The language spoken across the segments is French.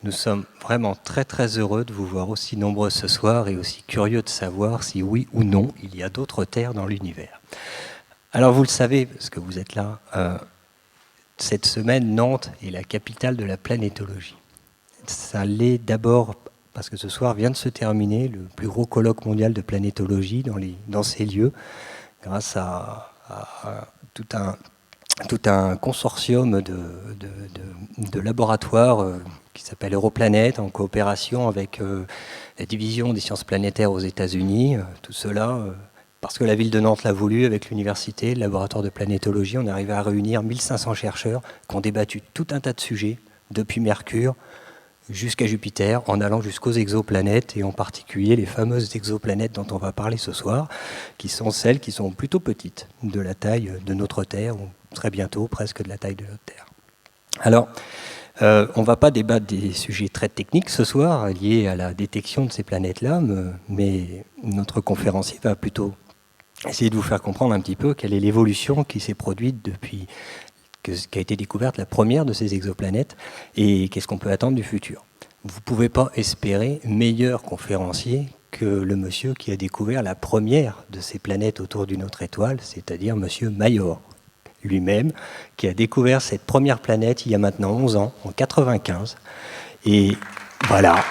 Nous sommes vraiment très très heureux de vous voir aussi nombreux ce soir et aussi curieux de savoir si oui ou non il y a d'autres terres dans l'univers. Alors vous le savez, parce que vous êtes là, cette semaine, Nantes est la capitale de la planétologie. Ça l'est d'abord parce que ce soir vient de se terminer le plus gros colloque mondial de planétologie dans ces lieux, grâce à tout un consortium de laboratoires qui s'appelle Europlanète, en coopération avec la division des sciences planétaires aux États-Unis. Tout cela, parce que la ville de Nantes l'a voulu, avec l'université, le laboratoire de planétologie, on est arrivé à réunir 1500 chercheurs qui ont débattu tout un tas de sujets, depuis Mercure jusqu'à Jupiter, en allant jusqu'aux exoplanètes, et en particulier les fameuses exoplanètes dont on va parler ce soir, qui sont celles qui sont plutôt petites, de la taille de notre Terre, ou très bientôt presque de la taille de notre Terre. Alors, on ne va pas débattre des sujets très techniques ce soir, liés à la détection de ces planètes-là, mais notre conférencier va plutôt essayer de vous faire comprendre un petit peu quelle est l'évolution qui s'est produite depuis qu'a été découverte la première de ces exoplanètes et qu'est-ce qu'on peut attendre du futur. Vous ne pouvez pas espérer meilleur conférencier que le monsieur qui a découvert la première de ces planètes autour d'une autre étoile, c'est-à-dire monsieur Major lui-même, qui a découvert cette première planète il y a maintenant 11 ans, en 95. Et voilà.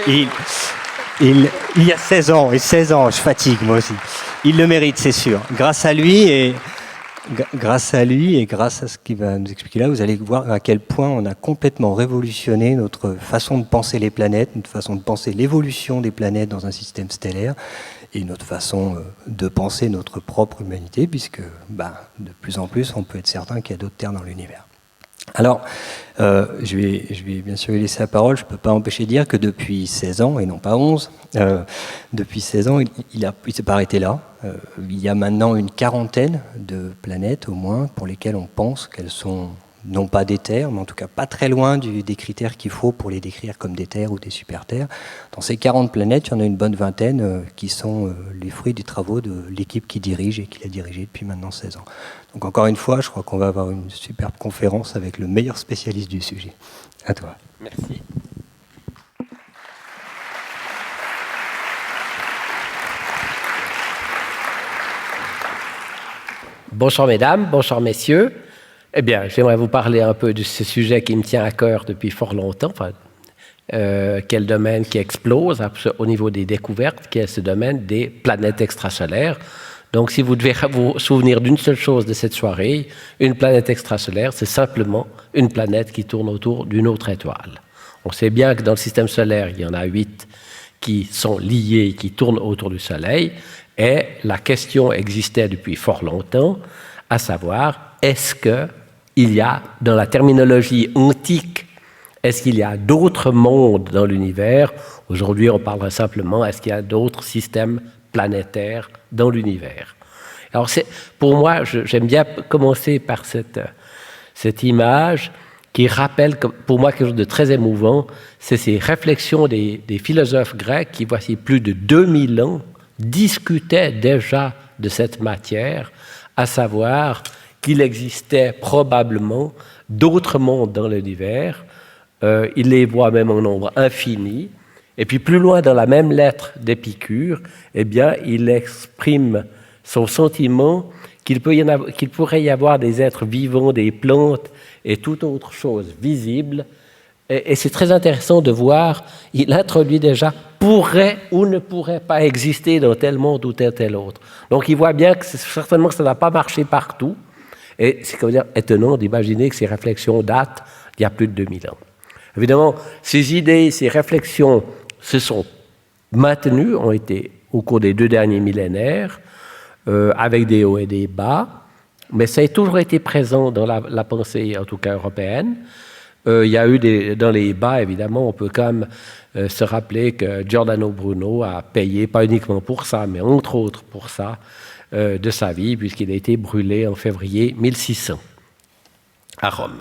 Il y a 16 ans, et 16 ans, je fatigue moi aussi. Il le mérite, c'est sûr. Grâce à lui et grâce à ce qu'il va nous expliquer là, vous allez voir à quel point on a complètement révolutionné notre façon de penser les planètes, notre façon de penser l'évolution des planètes dans un système stellaire et notre façon de penser notre propre humanité, puisque de plus en plus, on peut être certain qu'il y a d'autres terres dans l'univers. Alors, je vais bien sûr lui laisser la parole. Je ne peux pas empêcher de dire que depuis 16 ans, et non pas 11, depuis 16 ans, il ne s'est pas arrêté là. Il y a maintenant une quarantaine de planètes, au moins, pour lesquelles on pense qu'elles sont, non pas des terres, mais en tout cas pas très loin des critères qu'il faut pour les décrire comme des terres ou des super-terres. Dans ces 40 planètes, il y en a une bonne vingtaine qui sont les fruits des travaux de l'équipe qui dirige et qui l'a dirigé depuis maintenant 16 ans. Donc encore une fois, je crois qu'on va avoir une superbe conférence avec le meilleur spécialiste du sujet. À toi. Merci. Bonsoir mesdames, bonsoir messieurs. Eh bien, j'aimerais vous parler un peu de ce sujet qui me tient à cœur depuis fort longtemps. Quel domaine qui explose au niveau des découvertes, qui est ce domaine des planètes extrasolaires. Donc, si vous devez vous souvenir d'une seule chose de cette soirée, une planète extrasolaire, c'est simplement une planète qui tourne autour d'une autre étoile. On sait bien que dans le système solaire, il y en a 8 qui sont liés, qui tournent autour du Soleil, et la question existait depuis fort longtemps, à savoir, est-ce qu'il y a, dans la terminologie antique, est-ce qu'il y a d'autres mondes dans l'univers? Aujourd'hui, on parlerait simplement, est-ce qu'il y a d'autres systèmes planétaires dans l'univers? Alors, pour moi, j'aime bien commencer par cette image qui rappelle, pour moi, quelque chose de très émouvant, c'est ces réflexions des philosophes grecs qui, voici plus de 2000 ans, discutaient déjà de cette matière, à savoir qu'il existait probablement d'autres mondes dans l'univers. Il les voit même en nombre infini. Et puis plus loin dans la même lettre d'Épicure, eh bien, il exprime son sentiment qu'il pourrait y avoir des êtres vivants, des plantes et toute autre chose visible. Et c'est très intéressant de voir, il introduit déjà pourrait ou ne pourrait pas exister dans tel monde ou tel autre. Donc il voit bien que certainement que ça n'a pas marché partout. Et c'est comme dire étonnant d'imaginer que ces réflexions datent d'il y a plus de 2000 ans. Évidemment, ces idées, ces réflexions se sont maintenues, ont été au cours des 2 derniers millénaires, avec des hauts et des bas, mais ça a toujours été présent dans la pensée, en tout cas européenne. Il y a eu dans les bas, évidemment, on peut quand même se rappeler que Giordano Bruno a payé, pas uniquement pour ça, mais entre autres pour ça, de sa vie, puisqu'il a été brûlé en février 1600 à Rome.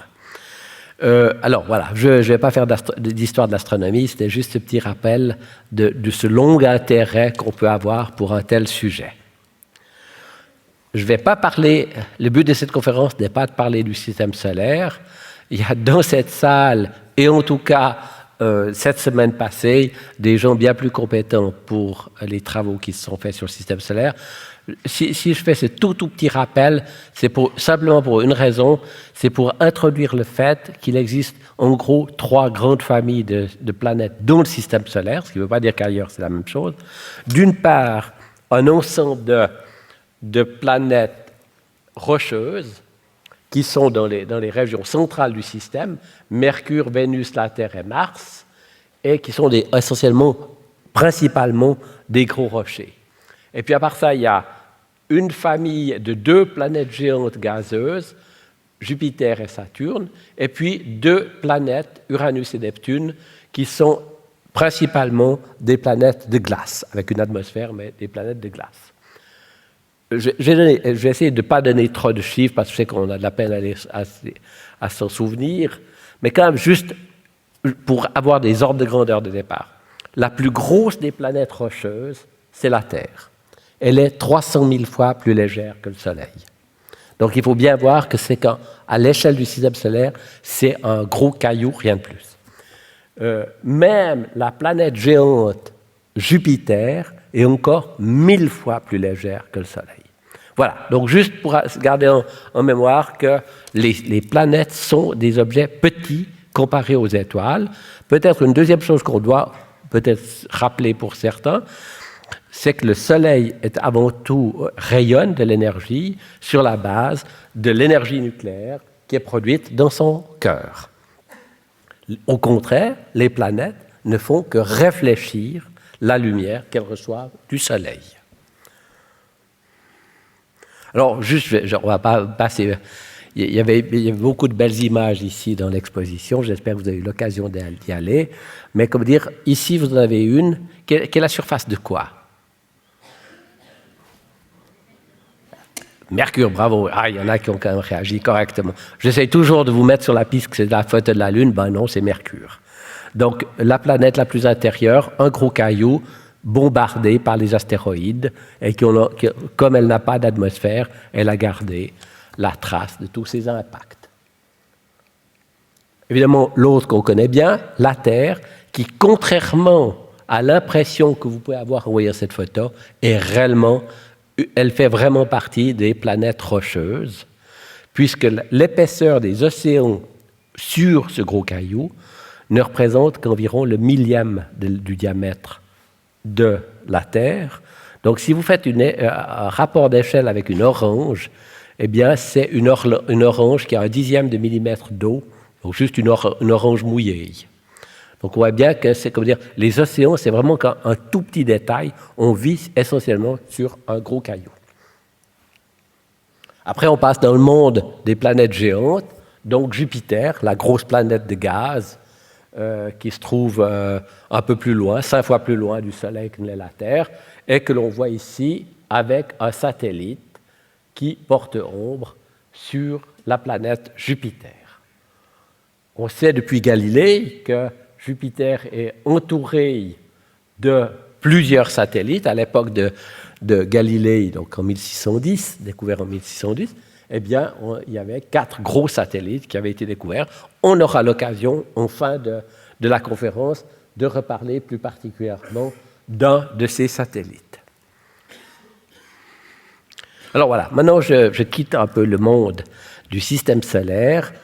Alors voilà, je ne vais pas faire d'histoire de l'astronomie, c'était juste ce petit rappel de ce long intérêt qu'on peut avoir pour un tel sujet. Je ne vais pas parler, le but de cette conférence n'est pas de parler du système solaire, Il y a dans cette salle, et en tout cas cette semaine passée, des gens bien plus compétents pour les travaux qui se sont faits sur le système solaire. Si je fais ce tout petit rappel, c'est simplement pour une raison, c'est pour introduire le fait qu'il existe en gros 3 grandes familles de planètes dans le système solaire, ce qui ne veut pas dire qu'ailleurs c'est la même chose. D'une part, un ensemble de planètes rocheuses qui sont dans les régions centrales du système, Mercure, Vénus, la Terre et Mars, et qui sont essentiellement, principalement, des gros rochers. Et puis à part ça, il y a une famille de 2 planètes géantes gazeuses, Jupiter et Saturne, et puis 2 planètes, Uranus et Neptune, qui sont principalement des planètes de glace, avec une atmosphère, mais des planètes de glace. Je vais essayer de ne pas donner trop de chiffres, parce que je sais qu'on a de la peine à s'en souvenir, mais quand même, juste pour avoir des ordres de grandeur de départ. La plus grosse des planètes rocheuses, c'est la Terre. Elle est 300 000 fois plus légère que le Soleil. Donc il faut bien voir que c'est qu'à l'échelle du système solaire, c'est un gros caillou, rien de plus. Même la planète géante Jupiter est encore 1000 fois plus légère que le Soleil. Voilà, donc juste pour garder en mémoire que les planètes sont des objets petits comparés aux étoiles. Peut-être une deuxième chose qu'on doit peut-être rappeler pour certains, c'est que le Soleil est avant tout rayonne de l'énergie sur la base de l'énergie nucléaire qui est produite dans son cœur. Au contraire, les planètes ne font que réfléchir la lumière qu'elles reçoivent du Soleil. Alors, juste, on ne va pas passer... Il y avait beaucoup de belles images ici dans l'exposition. J'espère que vous avez eu l'occasion d'y aller. Mais comme dire, ici, vous en avez une qui est la surface de quoi? Mercure, bravo. Ah, il y en a qui ont quand même réagi correctement. J'essaie toujours de vous mettre sur la piste que c'est la photo de la Lune. Ben non, c'est Mercure. Donc, la planète la plus intérieure, un gros caillou bombardé par les astéroïdes et comme elle n'a pas d'atmosphère, elle a gardé la trace de tous ces impacts. Évidemment, l'autre qu'on connaît bien, la Terre, qui, contrairement à l'impression que vous pouvez avoir en voyant cette photo, elle fait vraiment partie des planètes rocheuses, puisque l'épaisseur des océans sur ce gros caillou ne représente qu'environ le millième du diamètre de la Terre. Donc, si vous faites un rapport d'échelle avec une orange, eh bien, c'est une orange qui a 1/10 de millimètre d'eau, donc juste une orange mouillée. Donc, on voit bien que c'est comme dire, les océans, c'est vraiment un tout petit détail. On vit essentiellement sur un gros caillou. Après, on passe dans le monde des planètes géantes. Donc, Jupiter, la grosse planète de gaz, qui se trouve un peu plus loin, 5 fois plus loin du Soleil que l'est la Terre, et que l'on voit ici avec un satellite qui porte ombre sur la planète Jupiter. On sait depuis Galilée que Jupiter est entouré de plusieurs satellites. À l'époque de Galilée, donc en 1610, découvert en 1610, eh bien, il y avait 4 gros satellites qui avaient été découverts. On aura l'occasion, en fin de la conférence, de reparler plus particulièrement d'un de ces satellites. Alors voilà, maintenant je quitte un peu le monde du système solaire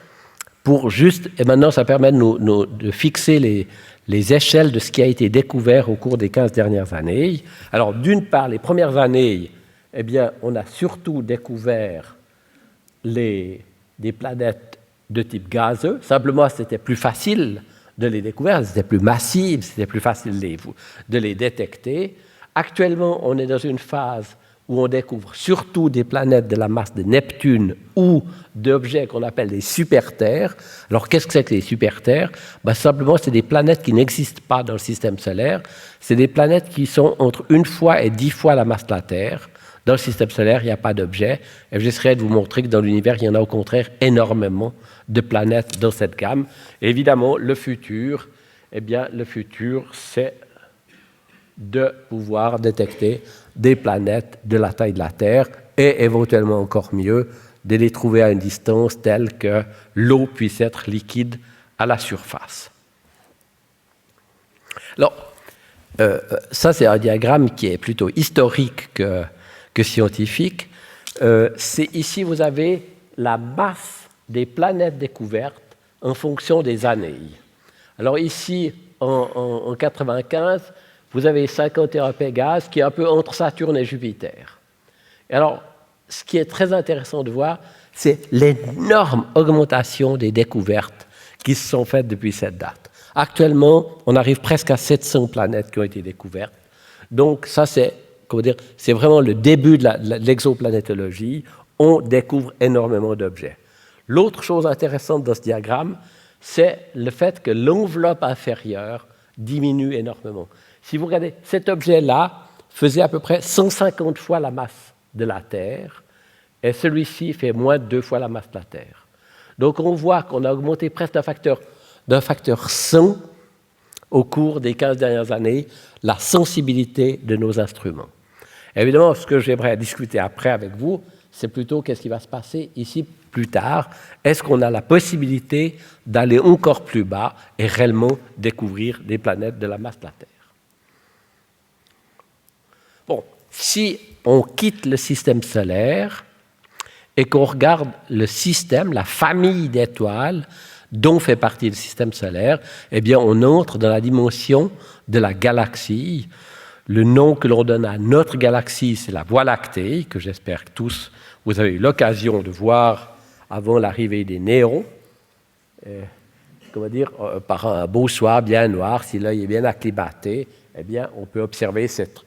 pour juste, et maintenant ça permet de fixer les échelles de ce qui a été découvert au cours des 15 dernières années. Alors d'une part, les premières années, eh bien, on a surtout découvert des planètes de type gazeux. Simplement, c'était plus facile de les découvrir, c'était plus massif, c'était plus facile de les détecter. Actuellement, on est dans une phase où on découvre surtout des planètes de la masse de Neptune ou d'objets qu'on appelle des super-terres. Alors, qu'est-ce que c'est que les super-terres? Simplement, c'est des planètes qui n'existent pas dans le système solaire. C'est des planètes qui sont entre 1 fois et 10 fois la masse de la Terre. Dans le système solaire, il n'y a pas d'objets. Et j'essaierai de vous montrer que dans l'univers, il y en a au contraire énormément de planètes dans cette gamme. Et évidemment, le futur, c'est de pouvoir détecter des planètes de la taille de la Terre et éventuellement encore mieux de les trouver à une distance telle que l'eau puisse être liquide à la surface. Alors, ça c'est un diagramme qui est plutôt historique que scientifique. Ici, vous avez la masse des planètes découvertes en fonction des années. Alors ici, en 95, vous avez 51 Pégase qui est un peu entre Saturne et Jupiter. Et alors, ce qui est très intéressant de voir, c'est l'énorme augmentation des découvertes qui se sont faites depuis cette date. Actuellement, on arrive presque à 700 planètes qui ont été découvertes. Donc ça, c'est vraiment le début de l'exoplanétologie. On découvre énormément d'objets. L'autre chose intéressante dans ce diagramme, c'est le fait que l'enveloppe inférieure diminue énormément. Si vous regardez, cet objet-là faisait à peu près 150 fois la masse de la Terre, et celui-ci fait moins de 2 fois la masse de la Terre. Donc on voit qu'on a augmenté presque d'un facteur 100 au cours des 15 dernières années la sensibilité de nos instruments. Évidemment, ce que j'aimerais discuter après avec vous, c'est plutôt qu'est-ce qui va se passer ici plus tard. Est-ce qu'on a la possibilité d'aller encore plus bas et réellement découvrir des planètes de la masse de la Terre? Bon, si on quitte le système solaire et qu'on regarde le système, la famille d'étoiles dont fait partie le système solaire, eh bien, on entre dans la dimension de la galaxie. Le nom que l'on donne à notre galaxie, c'est la Voie lactée, que j'espère que tous vous avez eu l'occasion de voir avant l'arrivée des néons. Par un beau soir bien noir, si l'œil est bien acclimaté, eh bien, on peut observer cette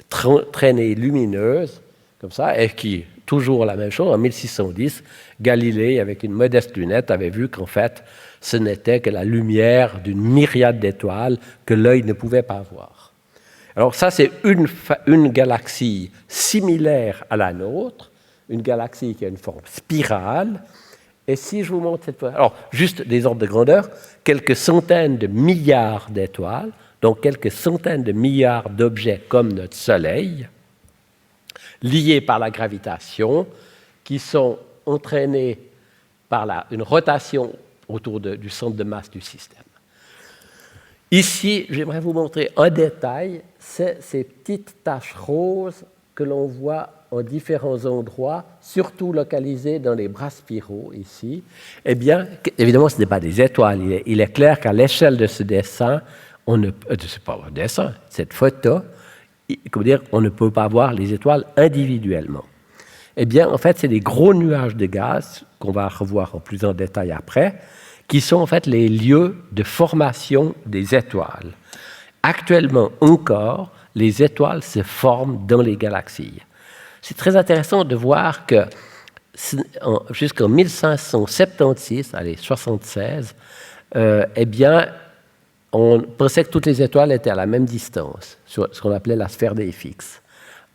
traînée lumineuse, comme ça, et qui, toujours la même chose, en 1610, Galilée, avec une modeste lunette, avait vu qu'en fait, ce n'était que la lumière d'une myriade d'étoiles que l'œil ne pouvait pas voir. Alors ça, c'est une galaxie similaire à la nôtre, une galaxie qui a une forme spirale. Et si je vous montre cette fois, alors juste des ordres de grandeur, quelques centaines de milliards d'étoiles, donc quelques centaines de milliards d'objets comme notre Soleil, liés par la gravitation, qui sont entraînés par une rotation autour du centre de masse du système. Ici, j'aimerais vous montrer en détail ces petites taches roses que l'on voit en différents endroits, surtout localisées dans les bras spiraux ici. Eh bien, évidemment, ce n'est pas des étoiles. Il est clair qu'à l'échelle de ce dessin, cette photo, on ne peut pas voir les étoiles individuellement. Eh bien, en fait, c'est des gros nuages de gaz, qu'on va revoir en plus en détail après, qui sont en fait les lieux de formation des étoiles. Actuellement encore, les étoiles se forment dans les galaxies. C'est très intéressant de voir que jusqu'en 1576, 76, eh bien, on pensait que toutes les étoiles étaient à la même distance, sur ce qu'on appelait la sphère des fixes.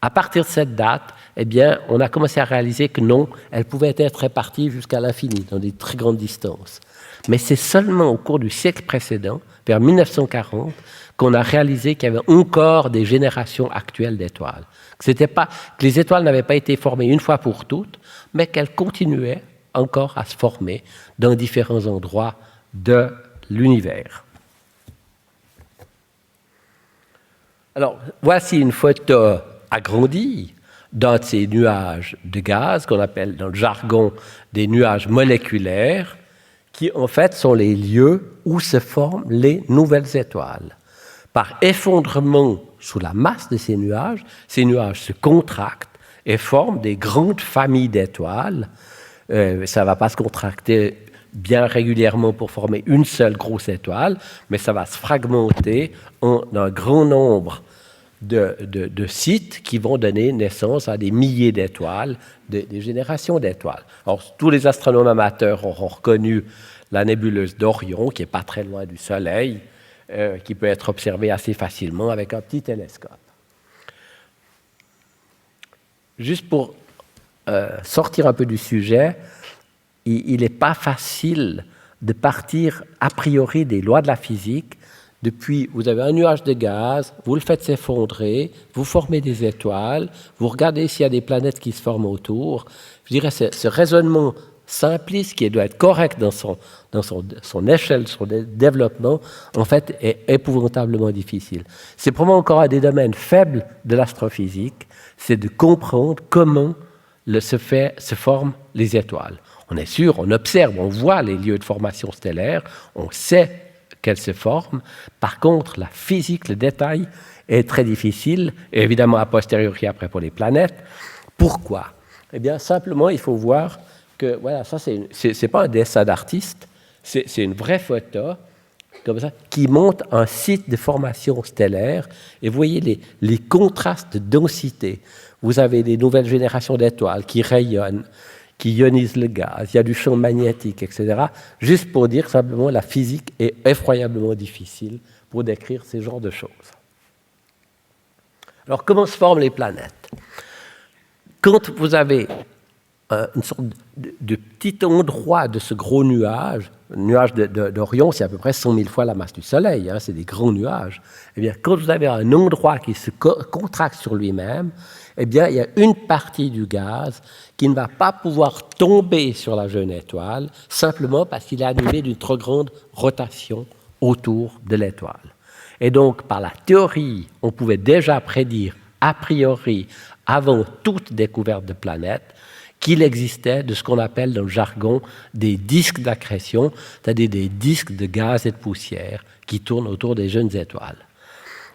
À partir de cette date, eh bien, on a commencé à réaliser que non, elles pouvaient être réparties jusqu'à l'infini, dans des très grandes distances. Mais c'est seulement au cours du siècle précédent, vers 1940, qu'on a réalisé qu'il y avait encore des générations actuelles d'étoiles. Que les étoiles n'avaient pas été formées une fois pour toutes, mais qu'elles continuaient encore à se former dans différents endroits de l'univers. Alors, voici une photo agrandie d'un de ces nuages de gaz qu'on appelle dans le jargon des nuages moléculaires, qui en fait sont les lieux où se forment les nouvelles étoiles. Par effondrement sous la masse de ces nuages se contractent et forment des grandes familles d'étoiles. Ça ne va pas se contracter bien régulièrement pour former une seule grosse étoile, mais ça va se fragmenter en un grand nombre de sites qui vont donner naissance à des milliers d'étoiles, des générations d'étoiles. Alors, tous les astronomes amateurs auront reconnu la nébuleuse d'Orion, qui n'est pas très loin du Soleil, qui peut être observée assez facilement avec un petit télescope. Juste pour sortir un peu du sujet, il n'est pas facile de partir a priori des lois de la physique Depuis, vous avez un nuage de gaz, vous le faites s'effondrer, vous formez des étoiles, vous regardez s'il y a des planètes qui se forment autour. Je dirais ce raisonnement simpliste qui doit être correct dans son échelle, son développement, en fait, est épouvantablement difficile. C'est probablement encore un des domaines faibles de l'astrophysique, c'est de comprendre comment se forment les étoiles. On est sûr, on observe, on voit les lieux de formation stellaire, on sait qu'elles se forment. Par contre, la physique, le détail est très difficile, et évidemment a posteriori après pour les planètes. Pourquoi? Eh bien, simplement, il faut voir que, voilà, ça, c'est pas un dessin d'artiste, c'est une vraie photo, comme ça, qui montre un site de formation stellaire, et vous voyez les contrastes de densité. Vous avez des nouvelles générations d'étoiles qui rayonnent, qui ionisent le gaz, il y a du champ magnétique, etc. Juste pour dire simplement la physique est effroyablement difficile pour décrire ces genres de choses. Alors, comment se forment les planètes? Quand vous avez une sorte de petit endroit de ce gros nuage, le nuage d'Orion, c'est à peu près 100 000 fois la masse du Soleil, hein, c'est des grands nuages. Eh bien, quand vous avez un endroit qui se contracte sur lui-même, eh bien, il y a une partie du gaz qui ne va pas pouvoir tomber sur la jeune étoile, simplement parce qu'il est animé d'une trop grande rotation autour de l'étoile. Et donc, par la théorie, on pouvait déjà prédire, a priori, avant toute découverte de planètes, qu'il existait de ce qu'on appelle dans le jargon des disques d'accrétion, c'est-à-dire des disques de gaz et de poussière qui tournent autour des jeunes étoiles.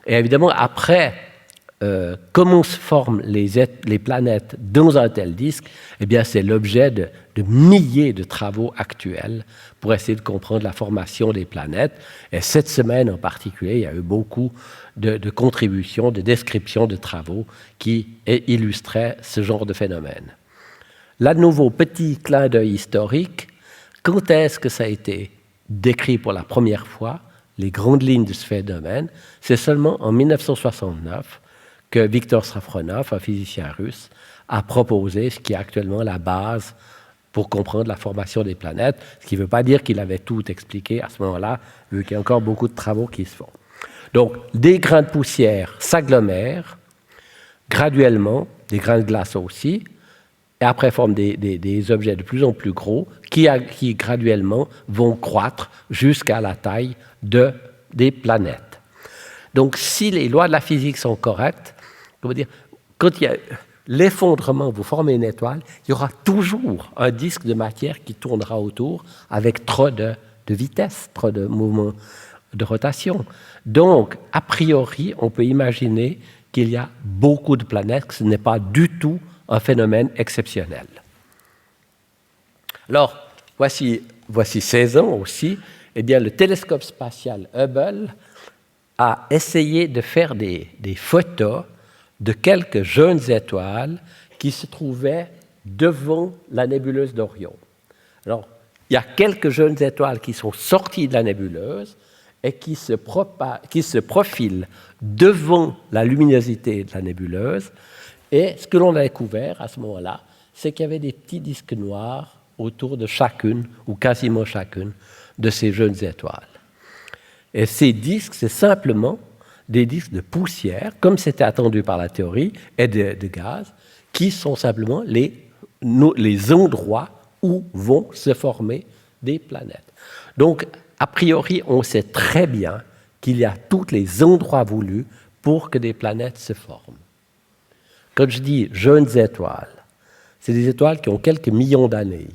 Et évidemment, après, comment se forment les planètes dans un tel disque? Eh bien, c'est l'objet de milliers de travaux actuels pour essayer de comprendre la formation des planètes. Et cette semaine en particulier, il y a eu beaucoup de contributions, de descriptions de travaux qui illustraient ce genre de phénomène. Là, de nouveau, petit clin d'œil historique. Quand est-ce que ça a été décrit pour la première fois, les grandes lignes de ce phénomène? C'est seulement en 1969 que Viktor Safronov, un physicien russe, a proposé ce qui est actuellement la base pour comprendre la formation des planètes, ce qui ne veut pas dire qu'il avait tout expliqué à ce moment-là, vu qu'il y a encore beaucoup de travaux qui se font. Donc, des grains de poussière s'agglomèrent graduellement, des grains de glace aussi, et après forment des objets de plus en plus gros qui graduellement vont croître jusqu'à la taille des planètes. Donc, si les lois de la physique sont correctes, quand il y a l'effondrement, vous formez une étoile, il y aura toujours un disque de matière qui tournera autour avec trop de vitesse, trop de mouvement de rotation. Donc, a priori, on peut imaginer qu'il y a beaucoup de planètes, que ce n'est pas du tout un phénomène exceptionnel. Alors, voici 16 ans aussi, eh bien, le télescope spatial Hubble a essayé de faire des photos de quelques jeunes étoiles qui se trouvaient devant la nébuleuse d'Orion. Alors, il y a quelques jeunes étoiles qui sont sorties de la nébuleuse et qui se profilent devant la luminosité de la nébuleuse. Et ce que l'on a découvert à ce moment-là, c'est qu'il y avait des petits disques noirs autour de chacune, ou quasiment chacune, de ces jeunes étoiles. Et ces disques, c'est simplement des disques de poussière, comme c'était attendu par la théorie, et de gaz, qui sont simplement les endroits où vont se former des planètes. Donc, a priori, on sait très bien qu'il y a tous les endroits voulus pour que des planètes se forment. Quand je dis jeunes étoiles, c'est des étoiles qui ont quelques millions d'années.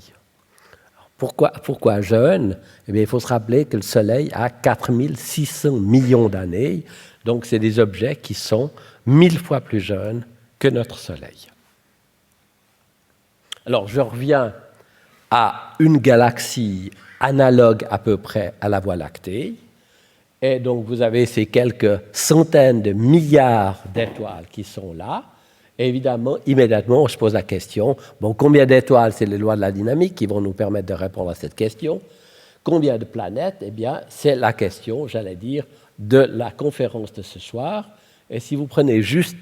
Pourquoi jeunes? Eh bien, il faut se rappeler que le Soleil a 4600 millions d'années, donc c'est des objets qui sont 1000 fois plus jeunes que notre Soleil. Alors, je reviens à une galaxie analogue à peu près à la Voie lactée, et donc vous avez ces quelques centaines de milliards d'étoiles qui sont là. Et évidemment, immédiatement, on se pose la question, bon, combien d'étoiles? C'est les lois de la dynamique qui vont nous permettre de répondre à cette question. Combien de planètes? Eh bien, c'est la question, j'allais dire, de la conférence de ce soir. Et si vous prenez juste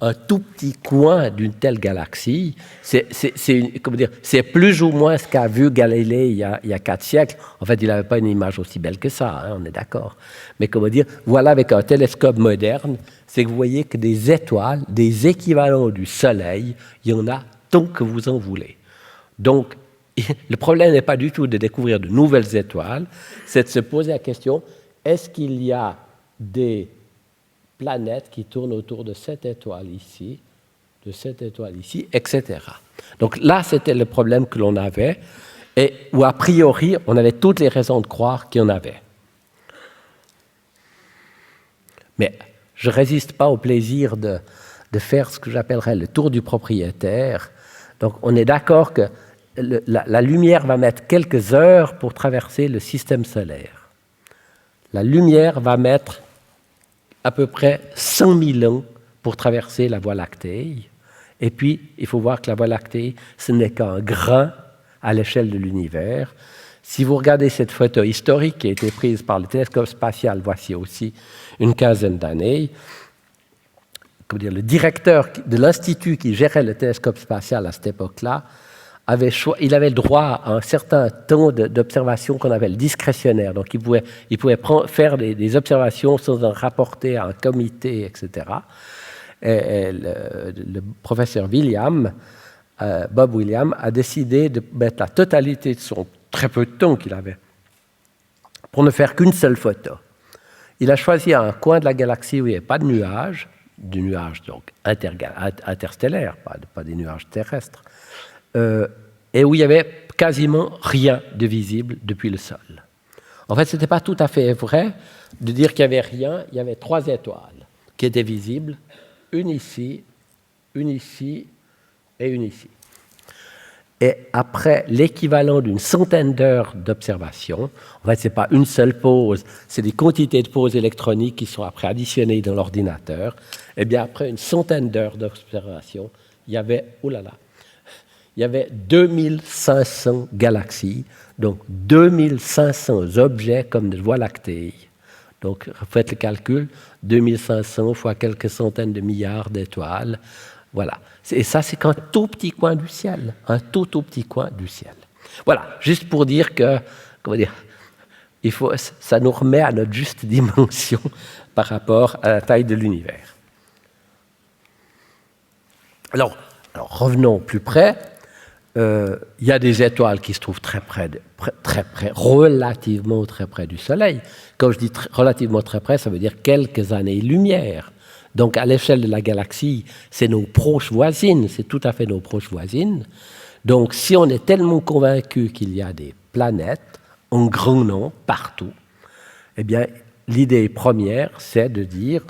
un tout petit coin d'une telle galaxie, c'est plus ou moins ce qu'a vu Galilée il y a 4 siècles. En fait, il n'avait pas une image aussi belle que ça, hein, on est d'accord. Mais voilà, avec un télescope moderne, c'est que vous voyez que des étoiles, des équivalents du Soleil, il y en a tant que vous en voulez. Donc, le problème n'est pas du tout de découvrir de nouvelles étoiles, c'est de se poser la question, est-ce qu'il y a des planètes qui tournent autour de cette étoile ici, etc. Donc là, c'était le problème que l'on avait, et où a priori, on avait toutes les raisons de croire qu'il y en avait. Mais je ne résiste pas au plaisir de faire ce que j'appellerais le tour du propriétaire. Donc on est d'accord que la lumière va mettre quelques heures pour traverser le système solaire. La lumière va mettre à peu près 100 000 ans pour traverser la Voie lactée. Et puis, il faut voir que la Voie lactée, ce n'est qu'un grain à l'échelle de l'univers. Si vous regardez cette photo historique qui a été prise par le télescope spatial, voici aussi une quinzaine d'années, le directeur de l'institut qui gérait le télescope spatial à cette époque-là, il avait le droit à un certain temps d'observation qu'on appelle discrétionnaire. Donc, il pouvait faire des observations sans en rapporter à un comité, etc. Et le professeur Bob Williams, a décidé de mettre la totalité de son très peu de temps qu'il avait pour ne faire qu'une seule photo. Il a choisi un coin de la galaxie où il n'y avait pas de nuages, du nuage donc interstellaire, pas des nuages terrestres, et où il n'y avait quasiment rien de visible depuis le sol. En fait, ce n'était pas tout à fait vrai de dire qu'il n'y avait rien. Il y avait 3 étoiles qui étaient visibles, une ici et une ici. Et après l'équivalent d'une centaine d'heures d'observation, en fait, ce n'est pas une seule pause, c'est des quantités de pauses électroniques qui sont après additionnées dans l'ordinateur. Et bien après une centaine d'heures d'observation, il y avait, il y avait 2500 galaxies, donc 2500 objets comme des Voies lactées. Donc, faites le calcul, 2500 fois quelques centaines de milliards d'étoiles. Voilà. Et ça, c'est qu'un tout petit coin du ciel. Un tout petit coin du ciel. Voilà. Juste pour dire que, ça nous remet à notre juste dimension par rapport à la taille de l'univers. Alors revenons plus près. Il y a des étoiles qui se trouvent très près, relativement très près du Soleil. Quand je dis relativement très près, ça veut dire quelques années-lumière. Donc, à l'échelle de la galaxie, c'est nos proches voisines, c'est tout à fait nos proches voisines. Donc, si on est tellement convaincu qu'il y a des planètes en grand nombre partout, eh bien, l'idée première, c'est de dire,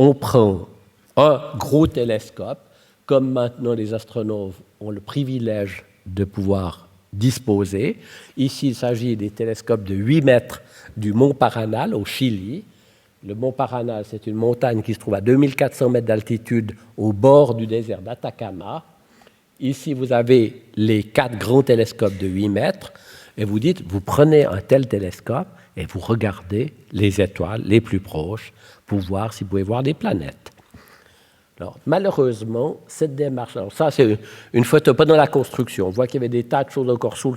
on prend un gros télescope, comme maintenant les astronomes ont le privilège de pouvoir disposer. Ici, il s'agit des télescopes de 8 mètres du mont Paranal au Chili. Le mont Paranal, c'est une montagne qui se trouve à 2400 mètres d'altitude au bord du désert d'Atacama. Ici, vous avez les 4 grands télescopes de 8 mètres et vous prenez un tel télescope et vous regardez les étoiles les plus proches pour voir si vous pouvez voir des planètes. Alors, malheureusement, cette démarche... Alors ça, c'est une photo pendant la construction. On voit qu'il y avait des tas de choses encore sous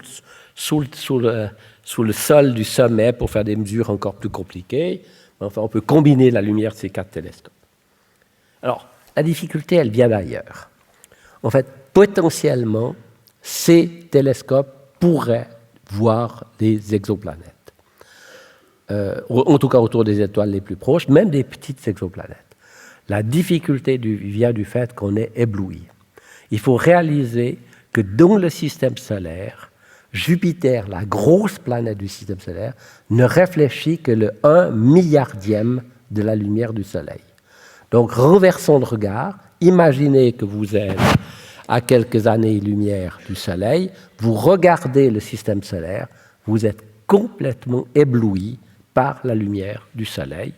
le sol du sommet pour faire des mesures encore plus compliquées. Enfin, on peut combiner la lumière de ces 4 télescopes. Alors, la difficulté, elle vient d'ailleurs. En fait, potentiellement, ces télescopes pourraient voir des exoplanètes. En tout cas, autour des étoiles les plus proches, même des petites exoplanètes. La difficulté vient du fait qu'on est ébloui. Il faut réaliser que dans le système solaire, Jupiter, la grosse planète du système solaire, ne réfléchit que le 1 milliardième de la lumière du Soleil. Donc, renversons le regard, imaginez que vous êtes à quelques années-lumière du Soleil, vous regardez le système solaire, vous êtes complètement ébloui par la lumière du Soleil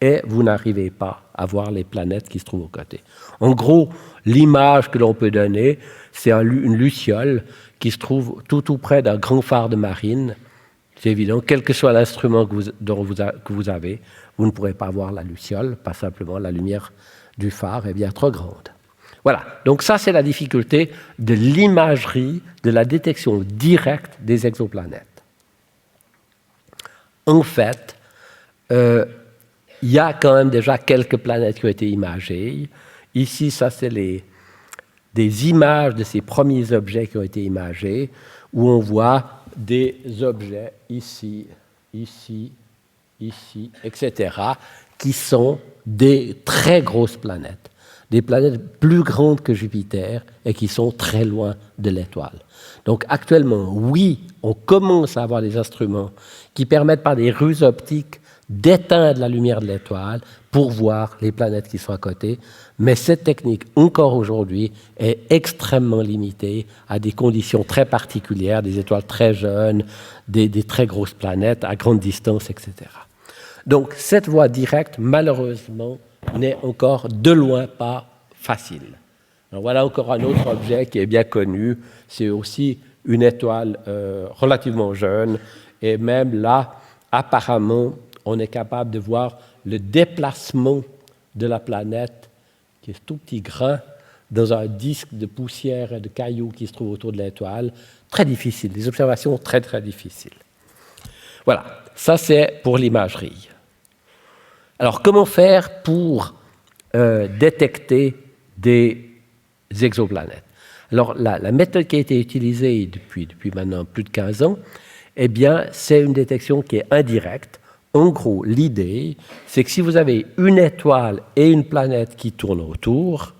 et vous n'arrivez pas à voir les planètes qui se trouvent aux côtés. En gros, l'image que l'on peut donner, c'est une luciole qui se trouve tout près d'un grand phare de marine. C'est évident, quel que soit l'instrument que vous avez, vous ne pourrez pas voir la luciole, pas simplement la lumière du phare est bien trop grande. Voilà, donc ça c'est la difficulté de l'imagerie, de la détection directe des exoplanètes. En fait, il y a quand même déjà quelques planètes qui ont été imagées. Ici, ça c'est des images de ces premiers objets qui ont été imagés, où on voit des objets ici, ici, ici, etc., qui sont des très grosses planètes, des planètes plus grandes que Jupiter et qui sont très loin de l'étoile. Donc actuellement, oui, on commence à avoir des instruments qui permettent par des ruses optiques d'éteindre la lumière de l'étoile pour voir les planètes qui sont à côté, mais cette technique, encore aujourd'hui, est extrêmement limitée à des conditions très particulières, des étoiles très jeunes, des très grosses planètes à grande distance, etc. Donc cette voie directe, malheureusement, n'est encore de loin pas facile. Alors voilà encore un autre objet qui est bien connu, c'est aussi une étoile relativement jeune, et même là, apparemment, on est capable de voir le déplacement de la planète, qui est ce tout petit grain, dans un disque de poussière et de cailloux qui se trouve autour de l'étoile. Très difficile, des observations très très difficiles. Voilà, ça c'est pour l'imagerie. Alors comment faire pour détecter des exoplanètes? Alors la méthode qui a été utilisée depuis maintenant plus de 15 ans, eh bien c'est une détection qui est indirecte. En gros, l'idée, c'est que si vous avez une étoile et une planète qui tournent autour,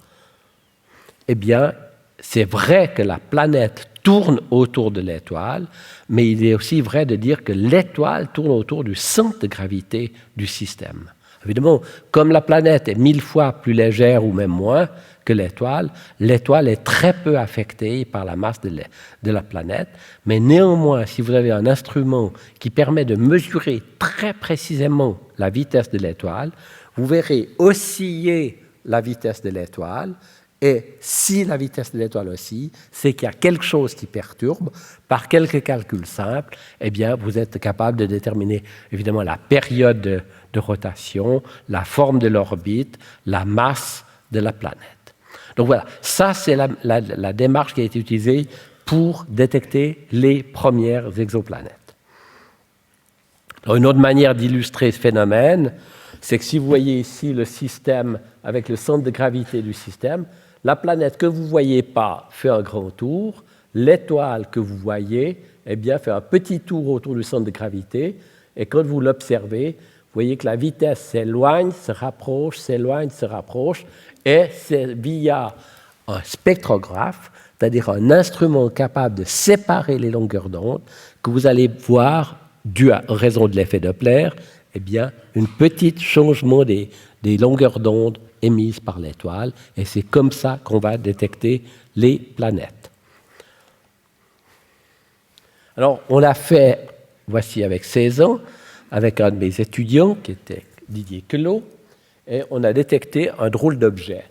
eh bien, c'est vrai que la planète tourne autour de l'étoile, mais il est aussi vrai de dire que l'étoile tourne autour du centre de gravité du système. Évidemment, comme la planète est 1000 fois plus légère ou même moins que l'étoile est très peu affectée par la masse de la planète, mais néanmoins, si vous avez un instrument qui permet de mesurer très précisément la vitesse de l'étoile, vous verrez osciller la vitesse de l'étoile, et si la vitesse de l'étoile oscille, c'est qu'il y a quelque chose qui perturbe. Par quelques calculs simples, eh bien, vous êtes capable de déterminer évidemment la période de rotation, la forme de l'orbite, la masse de la planète. Donc voilà, ça c'est la démarche qui a été utilisée pour détecter les premières exoplanètes. Alors, une autre manière d'illustrer ce phénomène, c'est que si vous voyez ici le système avec le centre de gravité du système, la planète que vous ne voyez pas fait un grand tour, l'étoile que vous voyez eh bien, fait un petit tour autour du centre de gravité, et quand vous l'observez, vous voyez que la vitesse s'éloigne, se rapproche, s'éloigne, se rapproche, et c'est via un spectrographe, c'est-à-dire un instrument capable de séparer les longueurs d'onde, que vous allez voir, dû en raison de l'effet Doppler, eh bien, un petit changement des longueurs d'onde émises par l'étoile, et c'est comme ça qu'on va détecter les planètes. Alors, on l'a fait, voici avec 16 ans, avec un de mes étudiants, qui était Didier Queloz, et on a détecté un drôle d'objet.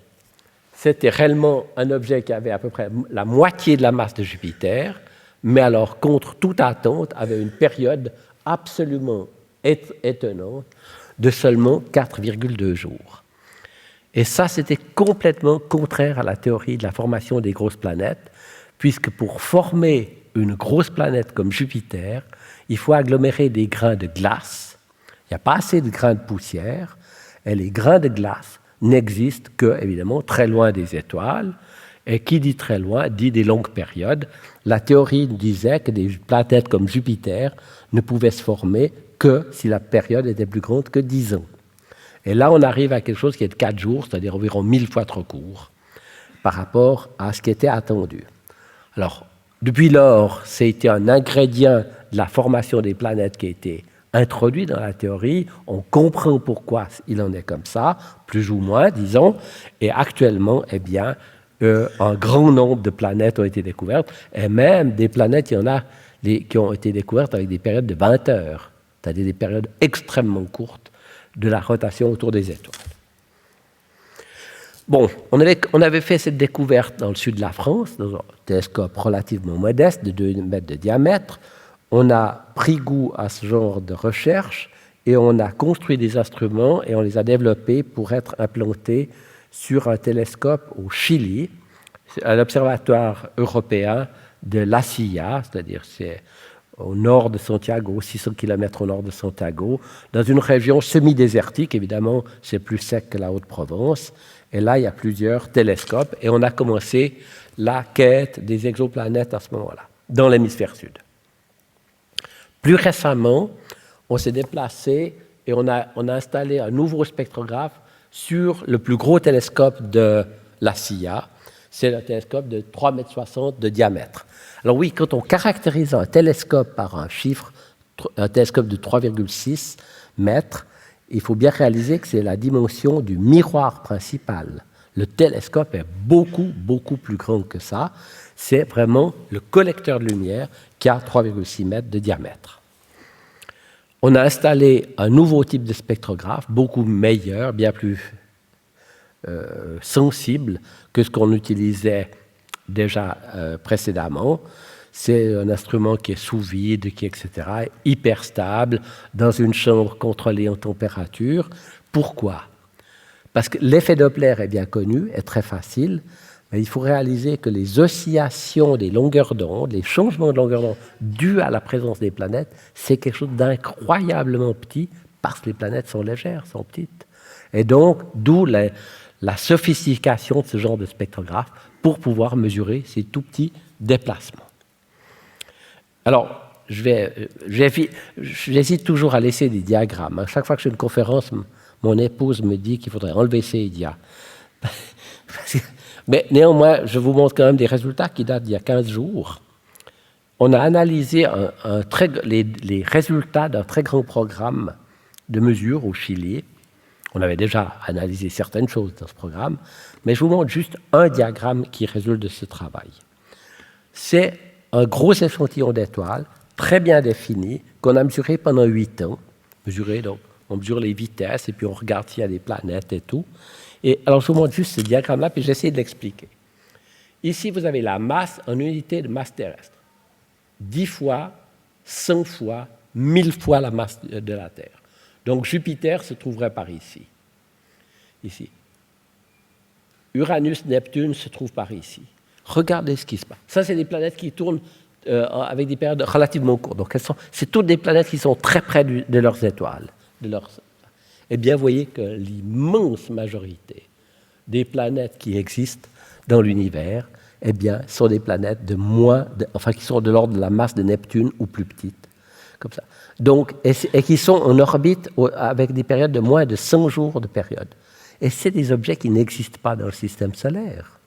C'était réellement un objet qui avait à peu près la moitié de la masse de Jupiter, mais alors, contre toute attente, avait une période absolument étonnante de seulement 4,2 jours. Et ça, c'était complètement contraire à la théorie de la formation des grosses planètes, puisque pour former une grosse planète comme Jupiter, il faut agglomérer des grains de glace. Il n'y a pas assez de grains de poussière, et les grains de glace n'existent que, évidemment, très loin des étoiles. Et qui dit très loin, dit des longues périodes. La théorie disait que des planètes comme Jupiter ne pouvaient se former que si la période était plus grande que 10 ans. Et là, on arrive à quelque chose qui est de 4 jours, c'est-à-dire environ 1000 fois trop court, par rapport à ce qui était attendu. Alors, depuis lors, c'était un ingrédient de la formation des planètes qui a été introduit dans la théorie. On comprend pourquoi il en est comme ça, plus ou moins, disons. Et actuellement, eh bien, un grand nombre de planètes ont été découvertes, et même des planètes, il y en a qui ont été découvertes avec des périodes de 20 heures, c'est-à-dire des périodes extrêmement courtes de la rotation autour des étoiles. Bon, on avait fait cette découverte dans le sud de la France, dans un télescope relativement modeste de 2 mètres de diamètre. On a pris goût à ce genre de recherche et on a construit des instruments et on les a développés pour être implantés sur un télescope au Chili, à l'Observatoire européen de La Silla, c'est-à-dire c'est au nord de Santiago, 600 km au nord de Santiago, dans une région semi-désertique, évidemment, c'est plus sec que la Haute-Provence. Et là, il y a plusieurs télescopes et on a commencé la quête des exoplanètes à ce moment-là, dans l'hémisphère sud. Plus récemment, on s'est déplacé et on a installé un nouveau spectrographe sur le plus gros télescope de La Silla. C'est le télescope de 3,60 m de diamètre. Alors oui, quand on caractérise un télescope par un chiffre, un télescope de 3,6 mètres, il faut bien réaliser que c'est la dimension du miroir principal. Le télescope est beaucoup, beaucoup plus grand que ça. C'est vraiment le collecteur de lumière qui a 3,6 mètres de diamètre. On a installé un nouveau type de spectrographe, beaucoup meilleur, bien plus sensible que ce qu'on utilisait déjà précédemment. C'est un instrument qui est sous vide, etc., hyper stable, dans une chambre contrôlée en température. Pourquoi? Parce que l'effet Doppler est bien connu, est très facile, mais il faut réaliser que les oscillations des longueurs d'onde, les changements de longueur d'onde dus à la présence des planètes, c'est quelque chose d'incroyablement petit, parce que les planètes sont légères, sont petites. Et donc, d'où la sophistication de ce genre de spectrographe pour pouvoir mesurer ces tout petits déplacements. Alors, j'hésite toujours à laisser des diagrammes. À chaque fois que je fais une conférence, mon épouse me dit qu'il faudrait enlever ces dias. Mais néanmoins, je vous montre quand même des résultats qui datent d'il y a 15 jours. On a analysé les résultats d'un très grand programme de mesure au Chili. On avait déjà analysé certaines choses dans ce programme, mais je vous montre juste un diagramme qui résulte de ce travail. C'est un gros échantillon d'étoiles, très bien défini, qu'on a mesuré pendant 8 ans. Donc, on mesure les vitesses et puis on regarde s'il y a des planètes et tout. Et alors, je vous montre juste ce diagramme-là, puis j'essaie de l'expliquer. Ici, vous avez la masse en unité de masse terrestre. 10 fois, 100 fois, 1000 fois la masse de la Terre. Donc, Jupiter se trouverait par ici. Ici. Uranus, Neptune se trouvent par ici. Regardez ce qui se passe. Ça, c'est des planètes qui tournent avec des périodes relativement courtes. Donc, c'est toutes des planètes qui sont très près de leurs étoiles. Eh bien, vous voyez que l'immense majorité des planètes qui existent dans l'univers, eh bien, sont des planètes qui sont de l'ordre de la masse de Neptune ou plus petites, comme ça. Donc, et qui sont en orbite avec des périodes de moins de 100 jours de période. Et c'est des objets qui n'existent pas dans le système solaire.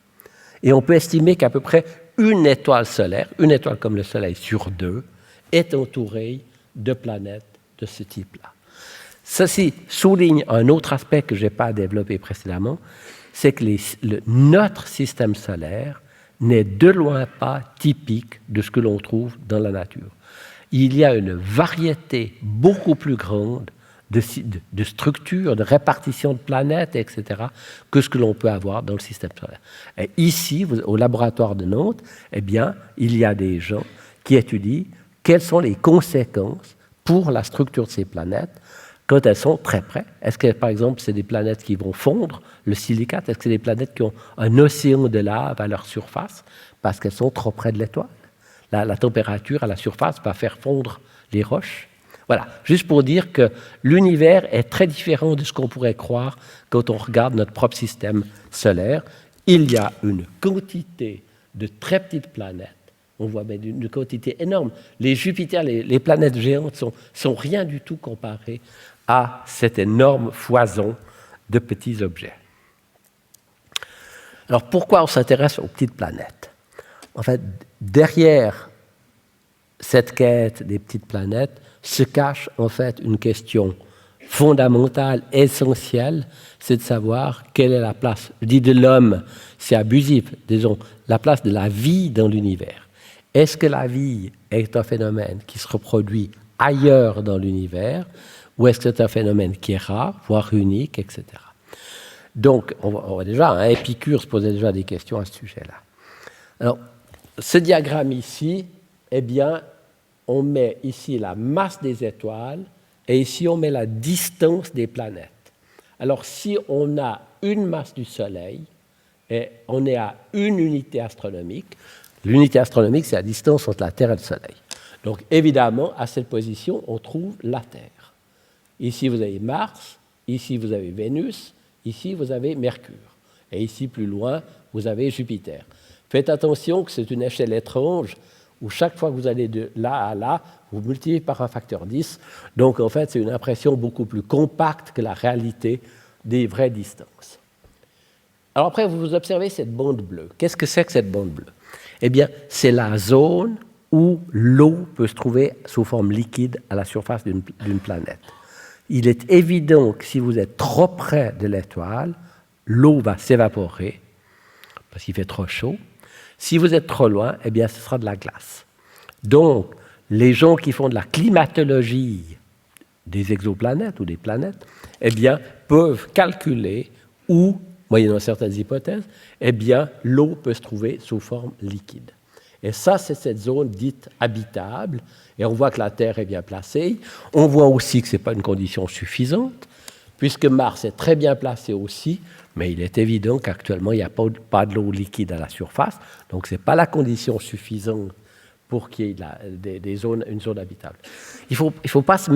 Et on peut estimer qu'à peu près une étoile solaire, une étoile comme le Soleil sur 2, est entourée de planètes de ce type-là. Ceci souligne un autre aspect que je n'ai pas développé précédemment, c'est que notre système solaire n'est de loin pas typique de ce que l'on trouve dans la nature. Il y a une variété beaucoup plus grande de structures, de répartition de planètes, etc., que ce que l'on peut avoir dans le système solaire. Et ici, au laboratoire de Nantes, eh bien, il y a des gens qui étudient quelles sont les conséquences pour la structure de ces planètes quand elles sont très près. Est-ce que, par exemple, c'est des planètes qui vont fondre le silicate? Est-ce que c'est des planètes qui ont un océan de lave à leur surface parce qu'elles sont trop près de l'étoile? La température à la surface va faire fondre les roches. Voilà, juste pour dire que l'univers est très différent de ce qu'on pourrait croire quand on regarde notre propre système solaire. Il y a une quantité de très petites planètes. On voit bien une quantité énorme. Les Jupiters, les planètes géantes sont rien du tout comparées à cette énorme foison de petits objets. Alors pourquoi on s'intéresse aux petites planètes? En fait, derrière cette quête des petites planètes se cache en fait une question fondamentale, essentielle, c'est de savoir quelle est la place, je dis de l'homme, c'est abusif, disons, la place de la vie dans l'univers. Est-ce que la vie est un phénomène qui se reproduit ailleurs dans l'univers, ou est-ce que c'est un phénomène qui est rare, voire unique, etc. Donc, on voit déjà, Épicure se posait déjà des questions à ce sujet-là. Alors, ce diagramme ici, eh bien, on met ici la masse des étoiles et ici on met la distance des planètes. Alors, si on a une masse du Soleil et on est à une unité astronomique, l'unité astronomique, c'est la distance entre la Terre et le Soleil. Donc, évidemment, à cette position, on trouve la Terre. Ici, vous avez Mars, ici, vous avez Vénus, ici, vous avez Mercure. Et ici, plus loin, vous avez Jupiter. Faites attention que c'est une échelle étrange où chaque fois que vous allez de là à là, vous multipliez par un facteur 10. Donc, en fait, c'est une impression beaucoup plus compacte que la réalité des vraies distances. Alors après, vous observez cette bande bleue. Qu'est-ce que c'est que cette bande bleue? Eh bien, c'est la zone où l'eau peut se trouver sous forme liquide à la surface d'une planète. Il est évident que si vous êtes trop près de l'étoile, l'eau va s'évaporer parce qu'il fait trop chaud. Si vous êtes trop loin, eh bien, ce sera de la glace. Donc, les gens qui font de la climatologie des exoplanètes ou des planètes, eh bien, peuvent calculer où, moyennant certaines hypothèses, eh bien, l'eau peut se trouver sous forme liquide. Et ça, c'est cette zone dite habitable. Et on voit que la Terre est bien placée. On voit aussi que ce n'est pas une condition suffisante, puisque Mars est très bien placé aussi, mais il est évident qu'actuellement, il n'y a pas de l'eau liquide à la surface. Donc, ce n'est pas la condition suffisante pour qu'il y ait une zone habitable. Il ne faut pas se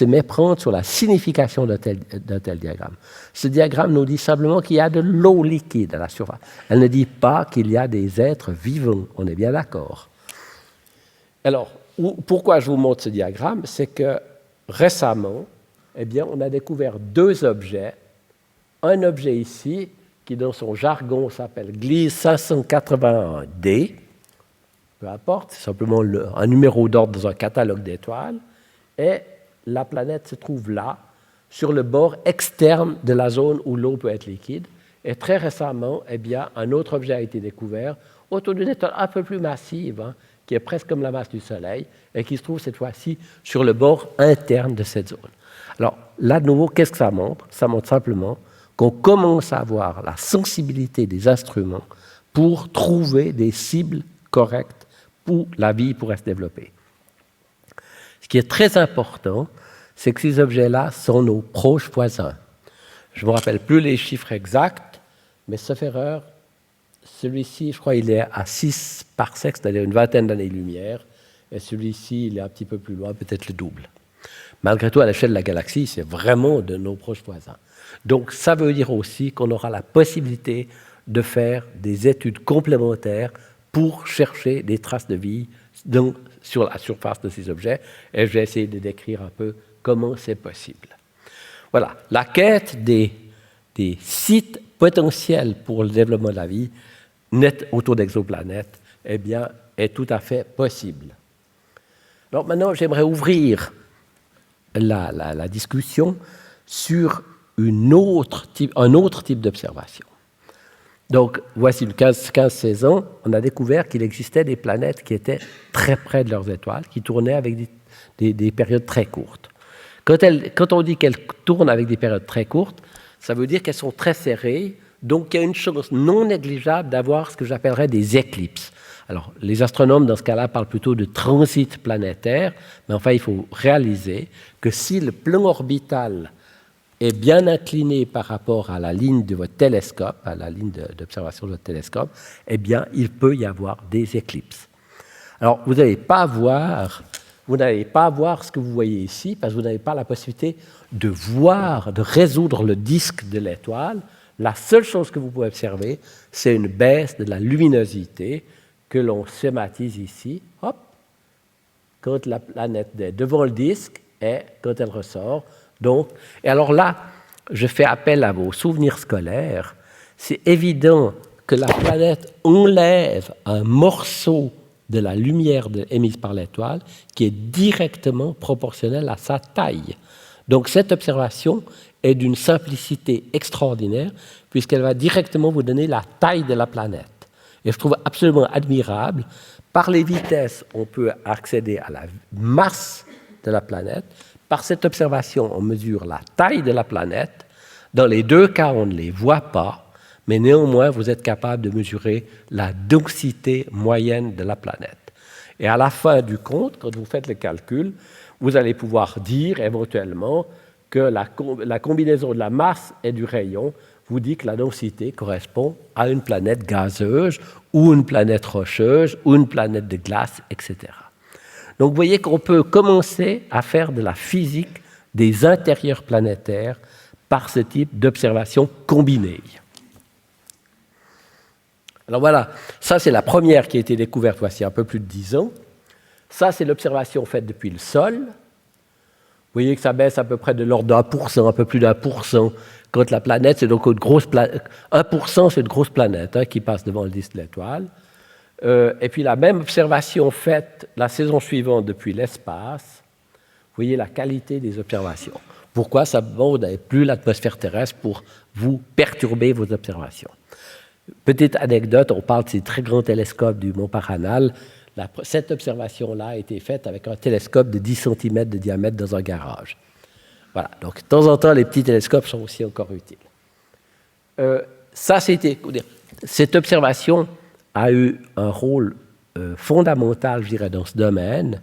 méprendre sur la signification d'un tel diagramme. Ce diagramme nous dit simplement qu'il y a de l'eau liquide à la surface. Elle ne dit pas qu'il y a des êtres vivants. On est bien d'accord. Alors, pourquoi je vous montre ce diagramme? C'est que récemment, eh bien, on a découvert deux objets. Un objet ici, qui dans son jargon s'appelle Gliese 581d, peu importe, c'est simplement un numéro d'ordre dans un catalogue d'étoiles, et la planète se trouve là, sur le bord externe de la zone où l'eau peut être liquide. Et très récemment, eh bien, un autre objet a été découvert autour d'une étoile un peu plus massive, qui est presque comme la masse du Soleil, et qui se trouve cette fois-ci sur le bord interne de cette zone. Alors, là, de nouveau, qu'est-ce que ça montre? Ça montre simplement qu'on commence à avoir la sensibilité des instruments pour trouver des cibles correctes où la vie pourrait se développer. Ce qui est très important, c'est que ces objets-là sont nos proches voisins. Je ne me rappelle plus les chiffres exacts, mais sauf erreur, celui-ci, je crois, il est à 6 parsecs, c'est-à-dire une vingtaine d'années-lumière, et celui-ci, il est un petit peu plus loin, peut-être le double. Malgré tout, à l'échelle de la galaxie, c'est vraiment de nos proches voisins. Donc, ça veut dire aussi qu'on aura la possibilité de faire des études complémentaires pour chercher des traces de vie sur la surface de ces objets, et je vais essayer de décrire un peu comment c'est possible. Voilà, la quête des sites potentiels pour le développement de la vie net autour d'exoplanètes, eh bien, est tout à fait possible. Alors maintenant, j'aimerais ouvrir la discussion sur un autre type d'observation. Donc, voici 15-16 ans, on a découvert qu'il existait des planètes qui étaient très près de leurs étoiles, qui tournaient avec des périodes très courtes. Quand on dit qu'elles tournent avec des périodes très courtes, ça veut dire qu'elles sont très serrées, donc il y a une chance non négligeable d'avoir ce que j'appellerais des éclipses. Alors, les astronomes, dans ce cas-là, parlent plutôt de transit planétaire, mais enfin, il faut réaliser que si le plan orbital est bien incliné par rapport à la ligne de votre télescope, à la ligne d'observation de votre télescope, eh bien, il peut y avoir des éclipses. Alors, vous n'allez pas voir ce que vous voyez ici, parce que vous n'avez pas la possibilité de voir, de résoudre le disque de l'étoile. La seule chose que vous pouvez observer, c'est une baisse de la luminosité que l'on schématise ici. Hop, quand la planète est devant le disque et quand elle ressort. Donc, et alors là, je fais appel à vos souvenirs scolaires. C'est évident que la planète enlève un morceau de la lumière émise par l'étoile qui est directement proportionnelle à sa taille. Donc cette observation est d'une simplicité extraordinaire puisqu'elle va directement vous donner la taille de la planète. Et je trouve absolument admirable. Par les vitesses, on peut accéder à la masse de la planète. Par cette observation, on mesure la taille de la planète. Dans les deux cas, on ne les voit pas, mais néanmoins, vous êtes capable de mesurer la densité moyenne de la planète. Et à la fin du compte, quand vous faites le calcul, vous allez pouvoir dire éventuellement que la combinaison de la masse et du rayon vous dit que la densité correspond à une planète gazeuse ou une planète rocheuse ou une planète de glace, etc. Donc vous voyez qu'on peut commencer à faire de la physique des intérieurs planétaires par ce type d'observation combinée. Alors voilà, ça c'est la première qui a été découverte voici un peu plus de 10 ans. Ça c'est l'observation faite depuis le sol. Vous voyez que ça baisse à peu près de l'ordre d'1%, un peu plus d'1%. Quand la planète, c'est donc une grosse planète. 1%, c'est une grosse planète qui passe devant le disque de l'étoile. Et puis la même observation faite la saison suivante depuis l'espace. Vous voyez la qualité des observations. Pourquoi? Simplement, vous n'avez plus l'atmosphère terrestre pour vous perturber vos observations. Petite anecdote, on parle de ces très grands télescopes du Mont Paranal. Cette observation-là a été faite avec un télescope de 10 cm de diamètre dans un garage. Voilà, donc de temps en temps, les petits télescopes sont aussi encore utiles. Cette observation a eu un rôle fondamental, je dirais, dans ce domaine.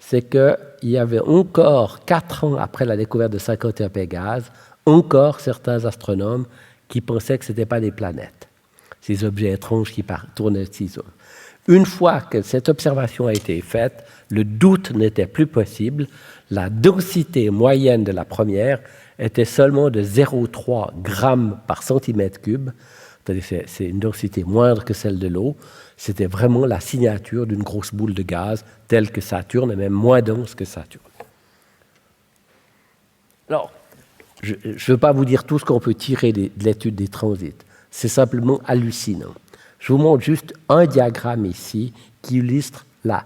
C'est qu'il y avait encore, 4 ans après la découverte de 51 Pégase, encore certains astronomes qui pensaient que ce n'étaient pas des planètes, ces objets étranges qui tournaient de 6 heures. Une fois que cette observation a été faite, le doute n'était plus possible. La densité moyenne de la première était seulement de 0,3 grammes par centimètre cube. C'est une densité moindre que celle de l'eau. C'était vraiment la signature d'une grosse boule de gaz, telle que Saturne, et même moins dense que Saturne. Alors, je ne veux pas vous dire tout ce qu'on peut tirer de l'étude des transits. C'est simplement hallucinant. Je vous montre juste un diagramme ici qui illustre la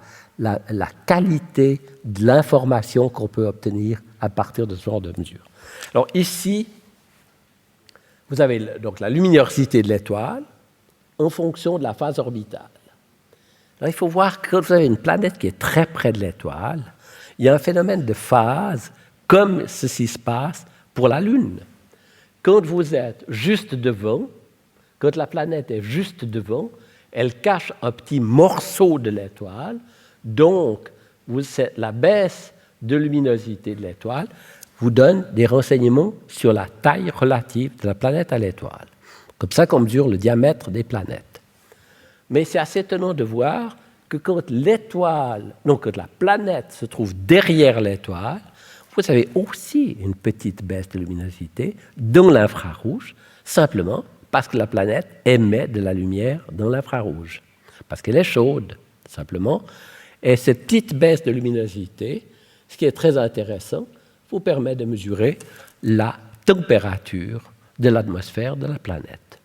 qualité de l'information qu'on peut obtenir à partir de ce genre de mesure. Alors ici, vous avez donc la luminosité de l'étoile en fonction de la phase orbitale. Alors, il faut voir que quand vous avez une planète qui est très près de l'étoile, il y a un phénomène de phase comme ceci se passe pour la Lune. Quand vous êtes juste devant, quand la planète est juste devant, elle cache un petit morceau de l'étoile, donc la baisse de luminosité de l'étoile vous donne des renseignements sur la taille relative de la planète à l'étoile. Comme ça qu'on mesure le diamètre des planètes. Mais c'est assez étonnant de voir que quand la planète se trouve derrière l'étoile, vous avez aussi une petite baisse de luminosité dans l'infrarouge, simplement parce que la planète émet de la lumière dans l'infrarouge, parce qu'elle est chaude, simplement. Et cette petite baisse de luminosité, ce qui est très intéressant, vous permet de mesurer la température de l'atmosphère de la planète.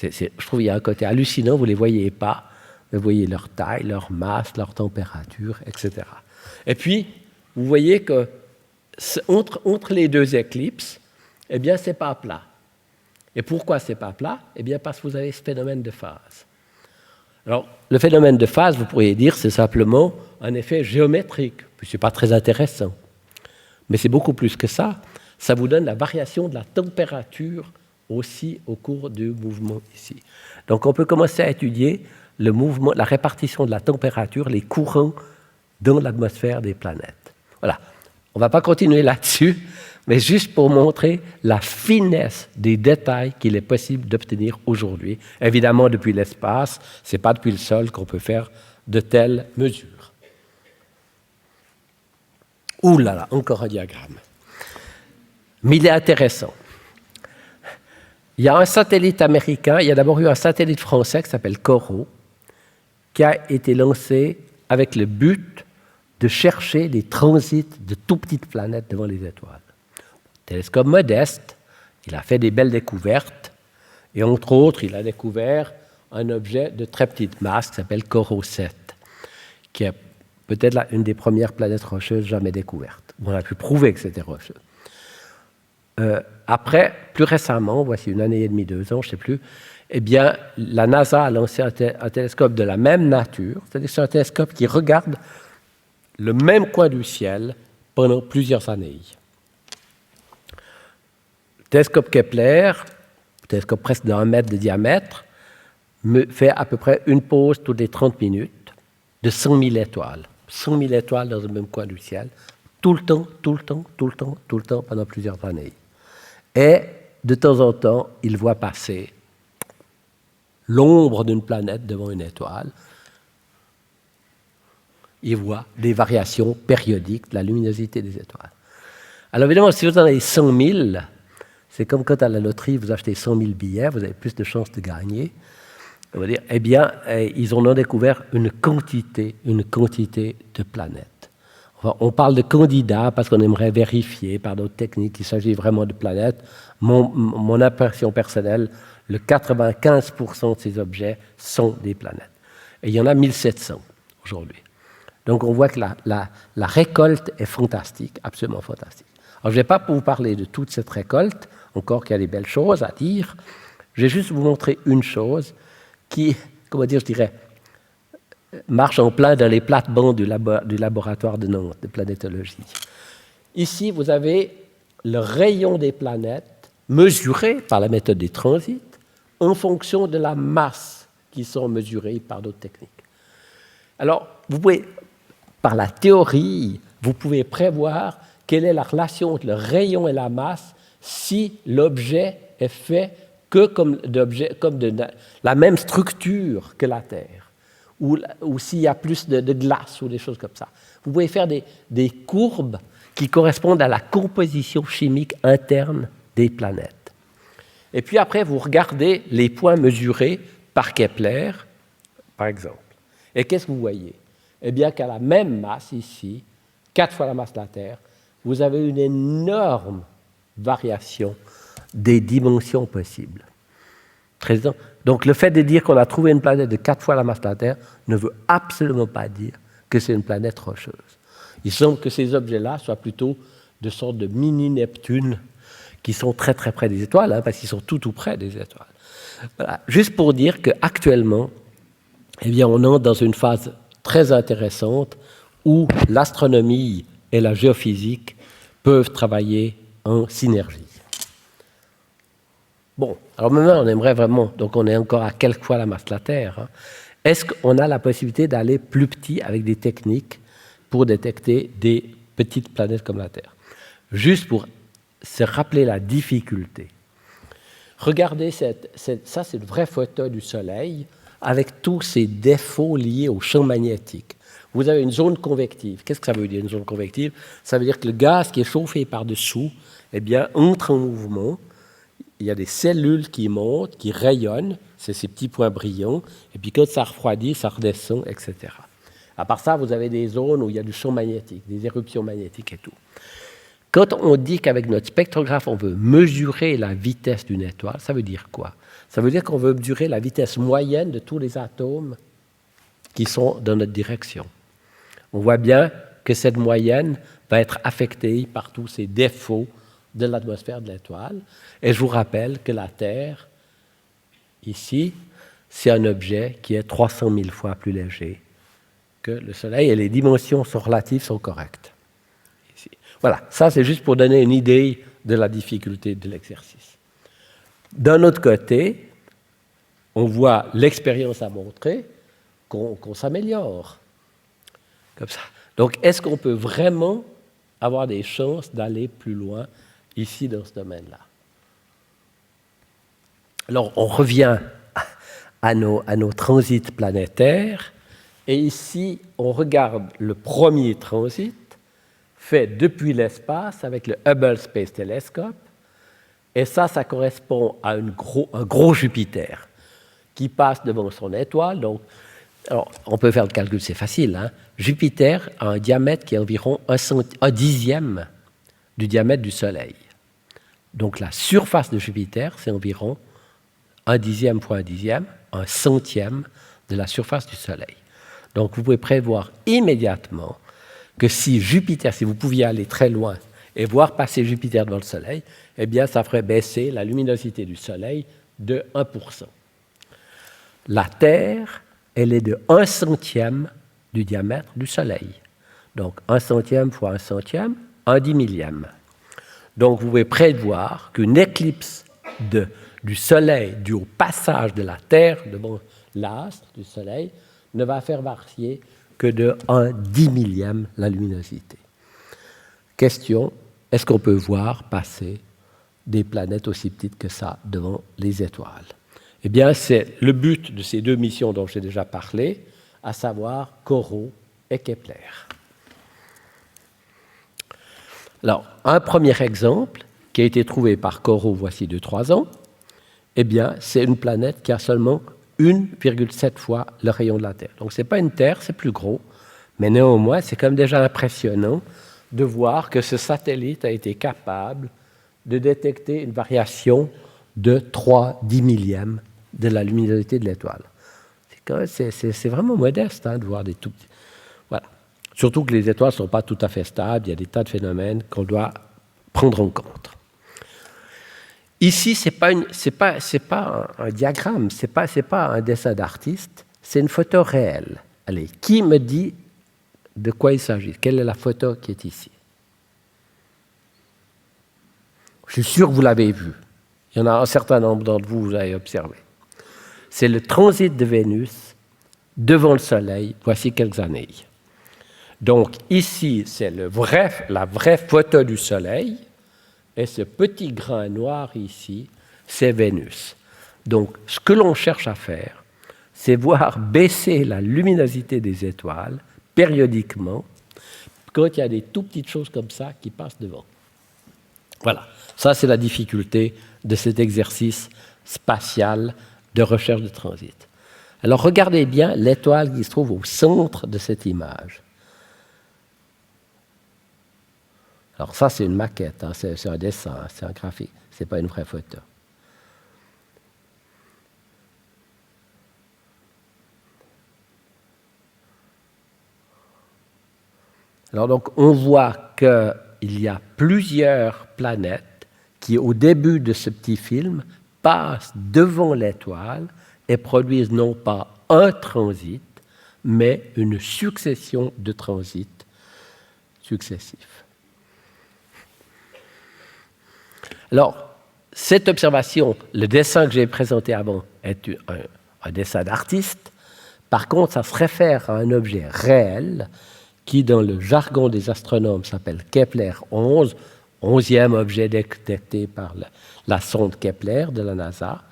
Je trouve qu'il y a un côté hallucinant, vous ne les voyez pas, vous voyez leur taille, leur masse, leur température, etc. Et puis, vous voyez que entre les deux éclipses, eh bien, ce n'est pas plat. Et pourquoi ce n'est pas plat? Eh bien, parce que vous avez ce phénomène de phase. Alors, le phénomène de phase, vous pourriez dire, c'est simplement un effet géométrique, puis ce n'est pas très intéressant. Mais c'est beaucoup plus que ça. Ça vous donne la variation de la température aussi au cours du mouvement ici. Donc, on peut commencer à étudier le mouvement, la répartition de la température, les courants dans l'atmosphère des planètes. Voilà. On ne va pas continuer là-dessus, mais juste pour montrer la finesse des détails qu'il est possible d'obtenir aujourd'hui. Évidemment, depuis l'espace, ce n'est pas depuis le sol qu'on peut faire de telles mesures. Ouh là là, encore un diagramme. Mais il est intéressant. Il y a un satellite américain, il y a d'abord eu un satellite français qui s'appelle COROT, qui a été lancé avec le but de chercher des transits de tout petites planètes devant les étoiles. Télescope modeste, il a fait des belles découvertes, et entre autres, il a découvert un objet de très petite masse qui s'appelle COROT 7, qui est peut-être une des premières planètes rocheuses jamais découvertes. On a pu prouver que c'était rocheux. Après, plus récemment, voici une année et demie, 2 ans, je ne sais plus, eh bien, la NASA a lancé un télescope de la même nature, c'est-à-dire c'est un télescope qui regarde le même coin du ciel pendant plusieurs années. Le télescope Kepler, télescope presque de 1 mètre de diamètre, fait à peu près une pause toutes les 30 minutes de 100 000 étoiles. 100 000 étoiles dans le même coin du ciel, tout le temps, tout le temps, tout le temps, tout le temps, pendant plusieurs années. Et de temps en temps, il voit passer l'ombre d'une planète devant une étoile. Il voit des variations périodiques de la luminosité des étoiles. Alors évidemment, si vous en avez 100 000, c'est comme quand à la loterie, vous achetez 100 000 billets, vous avez plus de chances de gagner. On va dire, eh bien, ils en ont découvert une quantité de planètes. Enfin, on parle de candidats parce qu'on aimerait vérifier par d'autres techniques qu'il s'agit vraiment de planètes. Mon impression personnelle, le 95% de ces objets sont des planètes. Et il y en a 1700 aujourd'hui. Donc on voit que la récolte est fantastique, absolument fantastique. Alors je ne vais pas vous parler de toute cette récolte, encore qu'il y a des belles choses à dire. Je vais juste vous montrer une chose qui, comment dire, je dirais, marche en plein dans les plates-bandes du laboratoire de Nantes, de planétologie. Ici, vous avez le rayon des planètes mesuré par la méthode des transits en fonction de la masse qui sont mesurées par d'autres techniques. Alors, vous pouvez, par la théorie, vous pouvez prévoir quelle est la relation entre le rayon et la masse si l'objet est fait que comme de la même structure que la Terre, ou s'il y a plus de glace ou des choses comme ça. Vous pouvez faire des courbes qui correspondent à la composition chimique interne des planètes. Et puis après, vous regardez les points mesurés par Kepler, par exemple. Et qu'est-ce que vous voyez? Eh bien qu'à la même masse ici, 4 fois la masse de la Terre, vous avez une énorme variation des dimensions possibles. Donc le fait de dire qu'on a trouvé une planète de 4 fois la masse de la Terre ne veut absolument pas dire que c'est une planète rocheuse. Il semble que ces objets-là soient plutôt de sortes de mini-Neptune qui sont très très près des étoiles, parce qu'ils sont tout près des étoiles. Voilà. Juste pour dire qu'actuellement, eh bien, on entre dans une phase très intéressante où l'astronomie et la géophysique peuvent travailler en synergie. Bon, alors maintenant, on aimerait vraiment, donc on est encore à quelques fois la masse de la Terre, hein. Est-ce qu'on a la possibilité d'aller plus petit avec des techniques pour détecter des petites planètes comme la Terre? Juste pour se rappeler la difficulté. Regardez, ça c'est une vraie photo du Soleil avec tous ces défauts liés au champ magnétique. Vous avez une zone convective. Qu'est-ce que ça veut dire, une zone convective? Ça veut dire que le gaz qui est chauffé par-dessous, eh bien, entre en mouvement. Il y a des cellules qui montent, qui rayonnent, c'est ces petits points brillants, et puis quand ça refroidit, ça redescend, etc. À part ça, vous avez des zones où il y a du champ magnétique, des éruptions magnétiques et tout. Quand on dit qu'avec notre spectrographe, on veut mesurer la vitesse d'une étoile, ça veut dire quoi? Ça veut dire qu'on veut mesurer la vitesse moyenne de tous les atomes qui sont dans notre direction. On voit bien que cette moyenne va être affectée par tous ces défauts de l'atmosphère de l'étoile. Et je vous rappelle que la Terre, ici, c'est un objet qui est 300 000 fois plus léger que le Soleil, et les dimensions sont relatives, sont correctes. Ici. Voilà, ça c'est juste pour donner une idée de la difficulté de l'exercice. D'un autre côté, on voit l'expérience a montré qu'on s'améliore. Comme ça. Donc, est-ce qu'on peut vraiment avoir des chances d'aller plus loin ici dans ce domaine-là? Alors, on revient à nos transits planétaires, et ici, on regarde le premier transit fait depuis l'espace avec le Hubble Space Telescope, et ça correspond à un gros Jupiter qui passe devant son étoile. Donc, alors, on peut faire le calcul, c'est facile, hein? Jupiter a un diamètre qui est environ un dixième du diamètre du Soleil. Donc la surface de Jupiter, c'est environ un dixième fois un dixième, un centième de la surface du Soleil. Donc vous pouvez prévoir immédiatement que si vous pouviez aller très loin et voir passer Jupiter devant le Soleil, eh bien ça ferait baisser la luminosité du Soleil de 1%. La Terre, elle est de 1 centième du diamètre du Soleil. Donc 1 centième fois 1 centième, 1/10 millième. Donc vous pouvez prévoir qu'une éclipse du Soleil due au passage de la Terre devant l'astre du Soleil ne va faire varier que de 1/10 millième la luminosité. question, est-ce qu'on peut voir passer des planètes aussi petites que ça devant les étoiles? Eh bien, c'est le but de ces deux missions dont j'ai déjà parlé, à savoir Corot et Kepler. Alors, un premier exemple qui a été trouvé par Corot voici 2-3 ans, eh bien, c'est une planète qui a seulement 1,7 fois le rayon de la Terre. Donc, ce n'est pas une Terre, c'est plus gros, mais néanmoins, c'est quand même déjà impressionnant de voir que ce satellite a été capable de détecter une variation de 3/10 millième de la luminosité de l'étoile. C'est vraiment modeste de voir des tout petits. Voilà. Surtout que les étoiles ne sont pas tout à fait stables, il y a des tas de phénomènes qu'on doit prendre en compte. Ici, ce n'est pas un diagramme, ce n'est pas un dessin d'artiste, c'est une photo réelle. Allez, qui me dit de quoi il s'agit? Quelle est la photo qui est ici? Je suis sûr que vous l'avez vue. Il y en a un certain nombre d'entre vous, vous avez observé. C'est le transit de Vénus devant le Soleil, voici quelques années. Donc ici, c'est la vraie photo du Soleil, et ce petit grain noir ici, c'est Vénus. Donc ce que l'on cherche à faire, c'est voir baisser la luminosité des étoiles périodiquement, quand il y a des tout petites choses comme ça qui passent devant. Voilà, ça c'est la difficulté de cet exercice spatial de recherche de transit. Alors regardez bien l'étoile qui se trouve au centre de cette image. Alors ça c'est une maquette, c'est un dessin, c'est un graphique, ce n'est pas une vraie photo. Alors donc on voit qu'il y a plusieurs planètes qui, au début de ce petit film, passent devant l'étoile et produisent non pas un transit, mais une succession de transits successifs. Alors, cette observation, le dessin que j'ai présenté avant, est un dessin d'artiste. Par contre, ça se réfère à un objet réel qui, dans le jargon des astronomes, s'appelle Kepler 11, 11e objet détecté par la sonde Kepler de la NASA.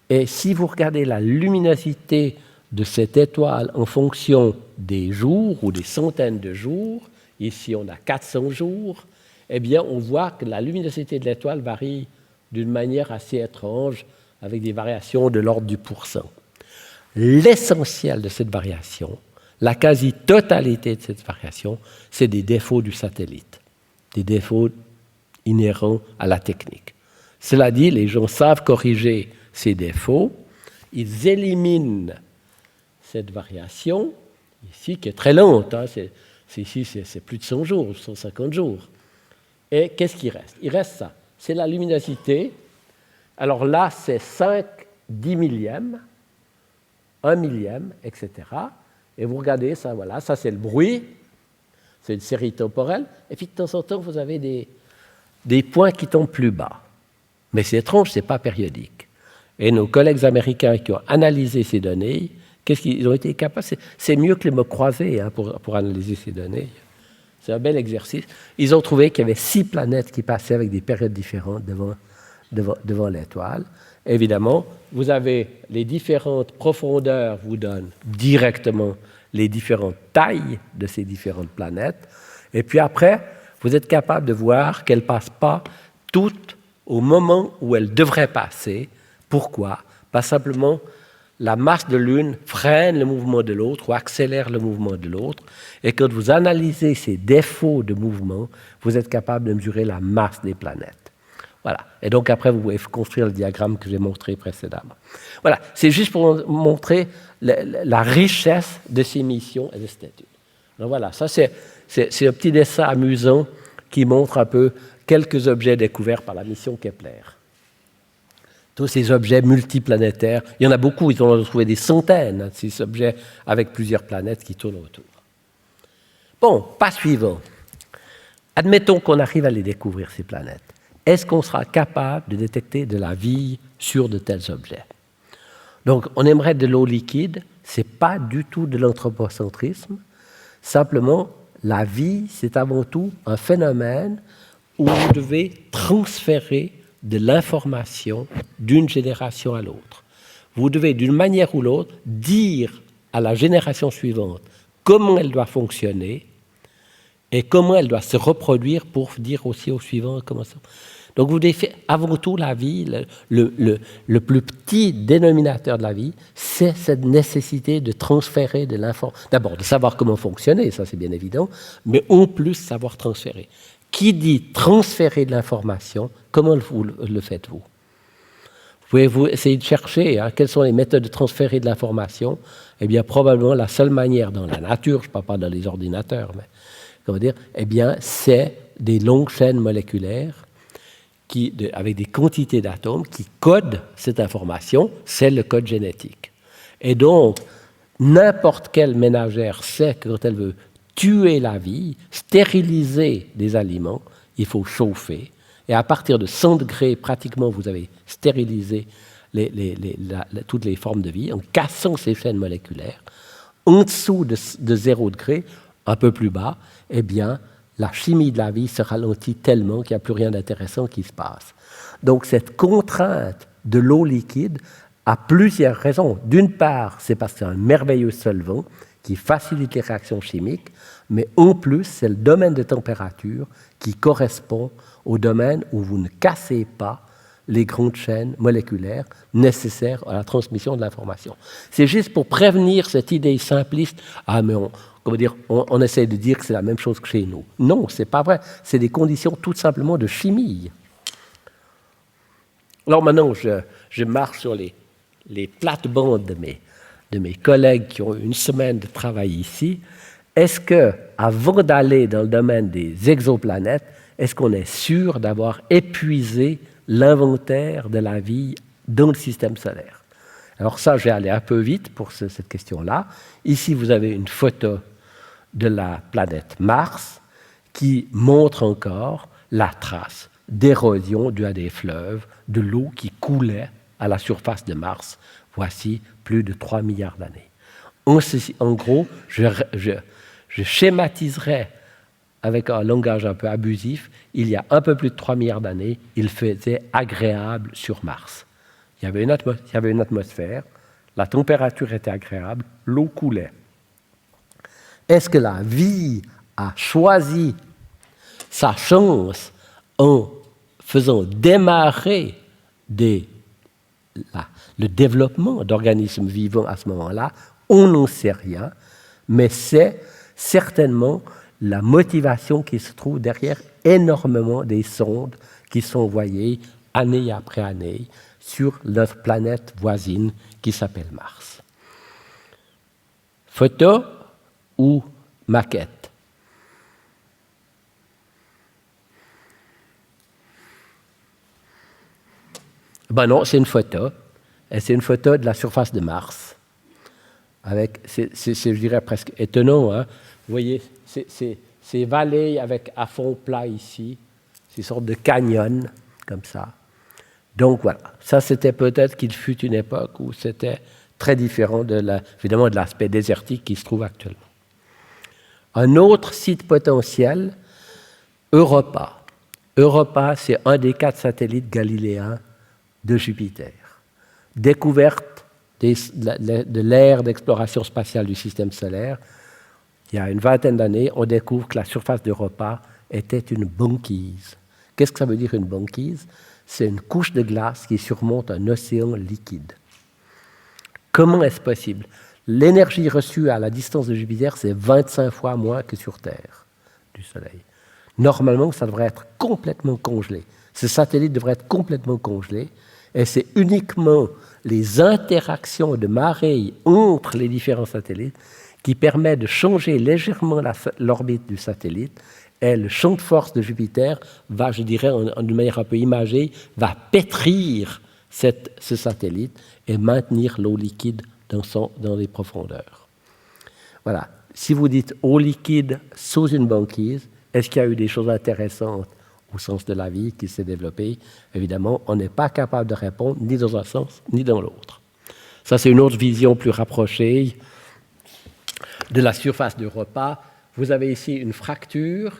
Et si vous regardez la luminosité de cette étoile en fonction des jours ou des centaines de jours, ici on a 400 jours, eh bien on voit que la luminosité de l'étoile varie d'une manière assez étrange, avec des variations de l'ordre du %. L'essentiel de cette variation, la quasi-totalité de cette variation, c'est des défauts du satellite, des défauts inhérents à la technique. Cela dit, les gens savent corriger ces défauts, ils éliminent cette variation, ici, qui est très lente, c'est plus de 100 jours, 150 jours. Et qu'est-ce qui reste? Il reste ça, c'est la luminosité. Alors là, c'est 5/10 millième, 1 millième, etc. Et vous regardez ça, voilà, ça c'est le bruit, c'est une série temporelle, et puis de temps en temps, vous avez des points qui tombent plus bas. Mais c'est étrange, ce n'est pas périodique. Et nos collègues américains qui ont analysé ces données, qu'est-ce qu'ils ont été capables? C'est mieux que les mots croisés pour analyser ces données. C'est un bel exercice. Ils ont trouvé qu'il y avait 6 planètes qui passaient avec des périodes différentes devant l'étoile. Évidemment, vous avez les différentes profondeurs, vous donnent directement les différentes tailles de ces différentes planètes. Et puis après, vous êtes capable de voir qu'elles ne passent pas toutes au moment où elles devraient passer. Pourquoi? Pas simplement la masse de l'une freine le mouvement de l'autre ou accélère le mouvement de l'autre. Et quand vous analysez ces défauts de mouvement, vous êtes capable de mesurer la masse des planètes. Voilà. Et donc après, vous pouvez construire le diagramme que j'ai montré précédemment. Voilà. C'est juste pour montrer la richesse de ces missions et de cette étude. Donc voilà, ça c'est un petit dessin amusant qui montre un peu quelques objets découverts par la mission Kepler. Tous ces objets multiplanétaires, il y en a beaucoup, ils ont trouvé des centaines de ces objets avec plusieurs planètes qui tournent autour. Bon, pas suivant. Admettons qu'on arrive à les découvrir, ces planètes. Est-ce qu'on sera capable de détecter de la vie sur de tels objets? Donc, on aimerait de l'eau liquide, ce n'est pas du tout de l'anthropocentrisme, simplement, la vie, c'est avant tout un phénomène où vous devez transférer de l'information d'une génération à l'autre. Vous devez, d'une manière ou l'autre, dire à la génération suivante comment elle doit fonctionner et comment elle doit se reproduire pour dire aussi au suivant comment ça. Donc vous devez faire, avant tout, la vie, le plus petit dénominateur de la vie, c'est cette nécessité de transférer de l'information. D'abord, de savoir comment fonctionner, ça c'est bien évident, mais en plus savoir transférer. Qui dit transférer de l'information, comment le faites-vous? Vous essayer de chercher quelles sont les méthodes de transférer de l'information. Eh bien, probablement la seule manière dans la nature, je ne parle pas dans les ordinateurs, mais comment dire, eh bien, c'est des longues chaînes moléculaires avec des quantités d'atomes qui codent cette information, c'est le code génétique. Et donc, n'importe quelle ménagère sait que quand elle veut tuer la vie, stériliser des aliments, il faut chauffer. Et à partir de 100 degrés, pratiquement, vous avez stérilisé toutes les formes de vie en cassant ces chaînes moléculaires. En dessous de 0 degré, un peu plus bas, eh bien, la chimie de la vie se ralentit tellement qu'il n'y a plus rien d'intéressant qui se passe. Donc cette contrainte de l'eau liquide a plusieurs raisons. D'une part, c'est parce que c'est un merveilleux solvant qui facilite les réactions chimiques, mais en plus, c'est le domaine de température qui correspond au domaine où vous ne cassez pas les grandes chaînes moléculaires nécessaires à la transmission de l'information. C'est juste pour prévenir cette idée simpliste, mais on essaie de dire que c'est la même chose que chez nous. Non, ce n'est pas vrai. C'est des conditions tout simplement de chimie. Alors maintenant, je marche sur les plates-bandes de mes collègues qui ont eu une semaine de travail ici. Est-ce qu'avant d'aller dans le domaine des exoplanètes, est-ce qu'on est sûr d'avoir épuisé l'inventaire de la vie dans le système solaire? Alors ça, je vais aller un peu vite pour cette question-là. Ici, vous avez une photo de la planète Mars qui montre encore la trace d'érosion due à des fleuves, de l'eau qui coulait à la surface de Mars, voici plus de 3 milliards d'années. En gros, je schématiserai avec un langage un peu abusif, il y a un peu plus de 3 milliards d'années, il faisait agréable sur Mars. Il y avait une atmosphère, la température était agréable, l'eau coulait. Est-ce que la vie a choisi sa chance en faisant démarrer le développement d'organismes vivants à ce moment-là? On n'en sait rien, mais c'est certainement la motivation qui se trouve derrière énormément des sondes qui sont envoyées année après année sur notre planète voisine qui s'appelle Mars. Photo ou maquette? Ben non, c'est une photo. Et c'est une photo de la surface de Mars. C'est, je dirais, presque étonnant. Hein? Vous voyez, ces vallées avec à fond plat ici, ces sortes de canyons, comme ça. Donc voilà, ça c'était peut-être qu'il fut une époque où c'était très différent évidemment de l'aspect désertique qui se trouve actuellement. Un autre site potentiel, Europa. Europa, c'est un des 4 satellites galiléens de Jupiter. Découverte de l'ère d'exploration spatiale du système solaire, il y a une vingtaine d'années, on découvre que la surface d'Europa était une banquise. Qu'est-ce que ça veut dire une banquise? C'est une couche de glace qui surmonte un océan liquide. Comment est-ce possible? L'énergie reçue à la distance de Jupiter, c'est 25 fois moins que sur Terre, du Soleil. Normalement, ça devrait être complètement congelé. Ce satellite devrait être complètement congelé, et c'est uniquement les interactions de marée entre les différents satellites qui permettent de changer légèrement l'orbite du satellite, et le champ de force de Jupiter va, je dirais, d'une manière un peu imagée, va pétrir ce satellite et maintenir l'eau liquide dans les profondeurs. Voilà. Si vous dites eau liquide sous une banquise, est-ce qu'il y a eu des choses intéressantes au sens de la vie qui s'est développée? Évidemment, on n'est pas capable de répondre ni dans un sens ni dans l'autre. Ça, c'est une autre vision plus rapprochée de la surface d'Europa. vous avez ici une fracture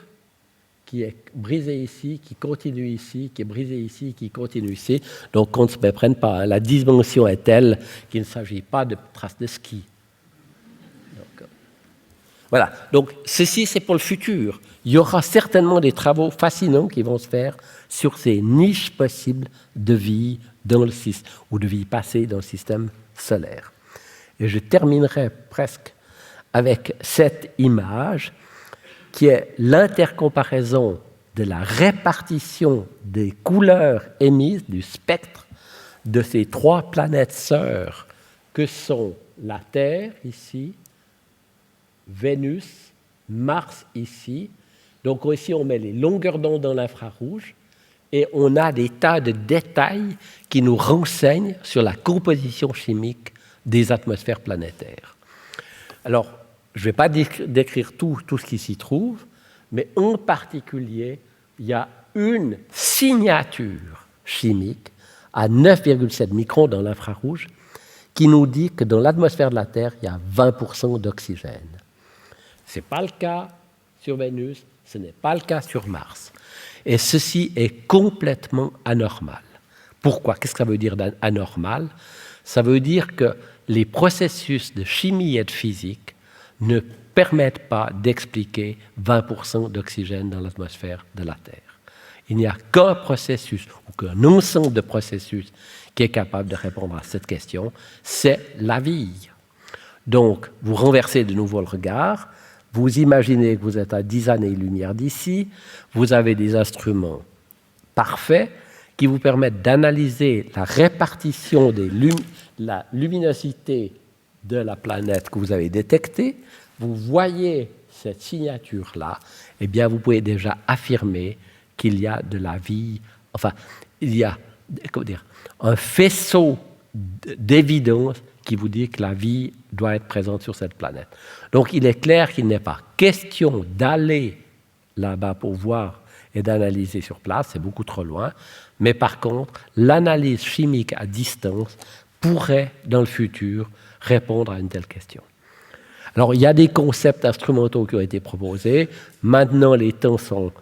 qui est brisée ici, qui continue ici, qui est brisée ici, qui continue ici. Donc, on ne se méprenne pas. La dimension est telle qu'il ne s'agit pas de traces de ski. Donc, voilà. Donc, ceci, c'est pour le futur. Il y aura certainement des travaux fascinants qui vont se faire sur ces niches possibles de vie dans le système, ou de vie passée dans le système solaire. Et je terminerai presque avec cette image qui est l'intercomparaison de la répartition des couleurs émises du spectre de ces trois planètes sœurs que sont la Terre ici, Vénus, Mars ici. Donc ici on met les longueurs d'onde dans l'infrarouge et on a des tas de détails qui nous renseignent sur la composition chimique des atmosphères planétaires. Alors, je ne vais pas décrire tout ce qui s'y trouve, mais en particulier, il y a une signature chimique à 9,7 microns dans l'infrarouge qui nous dit que dans l'atmosphère de la Terre, il y a 20% d'oxygène. Ce n'est pas le cas sur Vénus, ce n'est pas le cas sur Mars. Et ceci est complètement anormal. Pourquoi? Qu'est-ce que ça veut dire anormal? Ça veut dire que les processus de chimie et de physique ne permettent pas d'expliquer 20% d'oxygène dans l'atmosphère de la Terre. Il n'y a qu'un processus, ou qu'un ensemble de processus qui est capable de répondre à cette question, c'est la vie. Donc, vous renversez de nouveau le regard, vous imaginez que vous êtes à 10 années-lumière d'ici, vous avez des instruments parfaits qui vous permettent d'analyser la répartition la luminosité de la planète que vous avez détectée. Vous voyez cette signature-là, eh bien, vous pouvez déjà affirmer qu'il y a de la vie, enfin, il y a, comment dire, un faisceau d'évidence qui vous dit que la vie doit être présente sur cette planète. Donc, il est clair qu'il n'est pas question d'aller là-bas pour voir et d'analyser sur place, c'est beaucoup trop loin, mais par contre, l'analyse chimique à distance pourrait, dans le futur, répondre à une telle question. Alors, il y a des concepts instrumentaux qui ont été proposés. Maintenant, les temps sont...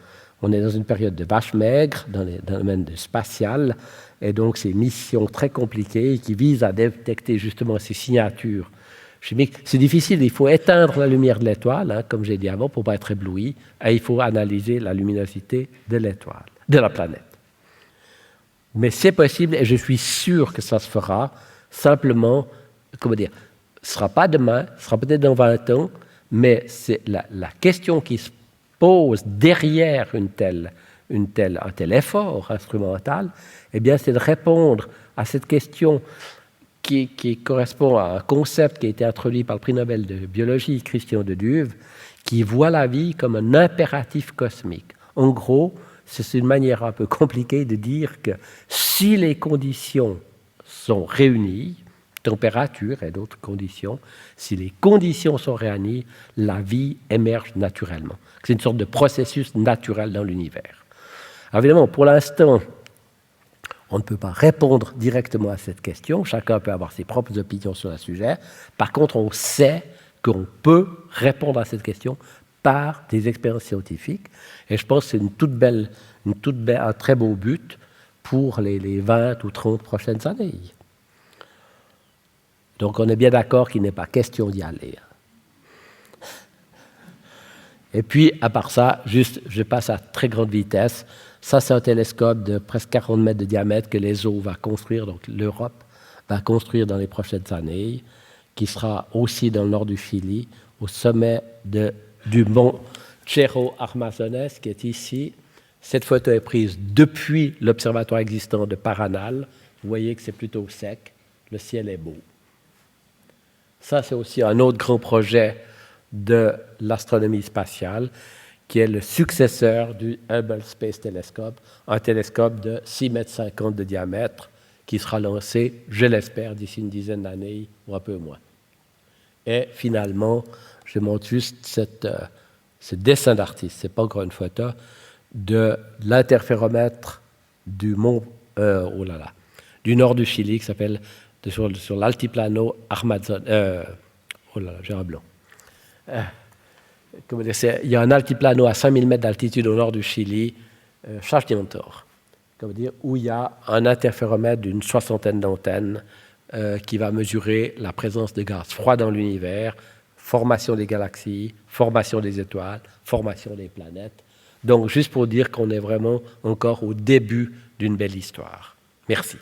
On est dans une période de vache maigre, dans le domaine spatial, et donc ces missions très compliquées qui visent à détecter justement ces signatures chimiques. C'est difficile, il faut éteindre la lumière de l'étoile, hein, comme j'ai dit avant, pour ne pas être ébloui, et il faut analyser la luminosité de l'étoile, de la planète. Mais c'est possible, et je suis sûr que ça se fera, simplement, comment dire, ce ne sera pas demain, ce sera peut-être dans 20 ans, mais c'est la question qui se pose derrière un tel effort instrumental, eh bien, c'est de répondre à cette question qui correspond à un concept qui a été introduit par le prix Nobel de biologie Christian de Duve, qui voit la vie comme un impératif cosmique. En gros, c'est une manière un peu compliquée de dire que si les conditions sont réunies, température et d'autres conditions, si les conditions sont réunies, la vie émerge naturellement. C'est une sorte de processus naturel dans l'univers. Alors évidemment, pour l'instant, on ne peut pas répondre directement à cette question. Chacun peut avoir ses propres opinions sur le sujet. Par contre, on sait qu'on peut répondre à cette question par des expériences scientifiques. Et je pense que c'est un très beau but pour les 20 ou 30 prochaines années. Donc on est bien d'accord qu'il n'est pas question d'y aller. Et puis, à part ça, juste, je passe à très grande vitesse. Ça, c'est un télescope de presque 40 mètres de diamètre que l'ESO va construire, donc l'Europe va construire dans les prochaines années, qui sera aussi dans le nord du Chili, au sommet du mont Cerro Armazones, qui est ici. Cette photo est prise depuis l'observatoire existant de Paranal. Vous voyez que c'est plutôt sec, le ciel est beau. Ça, c'est aussi un autre grand projet de l'astronomie spatiale, qui est le successeur du Hubble Space Telescope, un télescope de 6,50 mètres de diamètre, qui sera lancé, je l'espère, d'ici une dizaine d'années, ou un peu moins. Et finalement, je montre juste ce dessin d'artiste, ce n'est pas encore une photo, de l'interféromètre du mont, du nord du Chili, qui s'appelle sur l'altiplano Armazon. J'ai un blanc. il y a un altiplano à 5000 mètres d'altitude au nord du Chili, Chajnantor, où il y a un interféromètre d'une 60aine d'antennes qui va mesurer la présence de gaz froid dans l'univers, formation des galaxies, formation des étoiles, formation des planètes. Donc, juste pour dire qu'on est vraiment encore au début d'une belle histoire. Merci.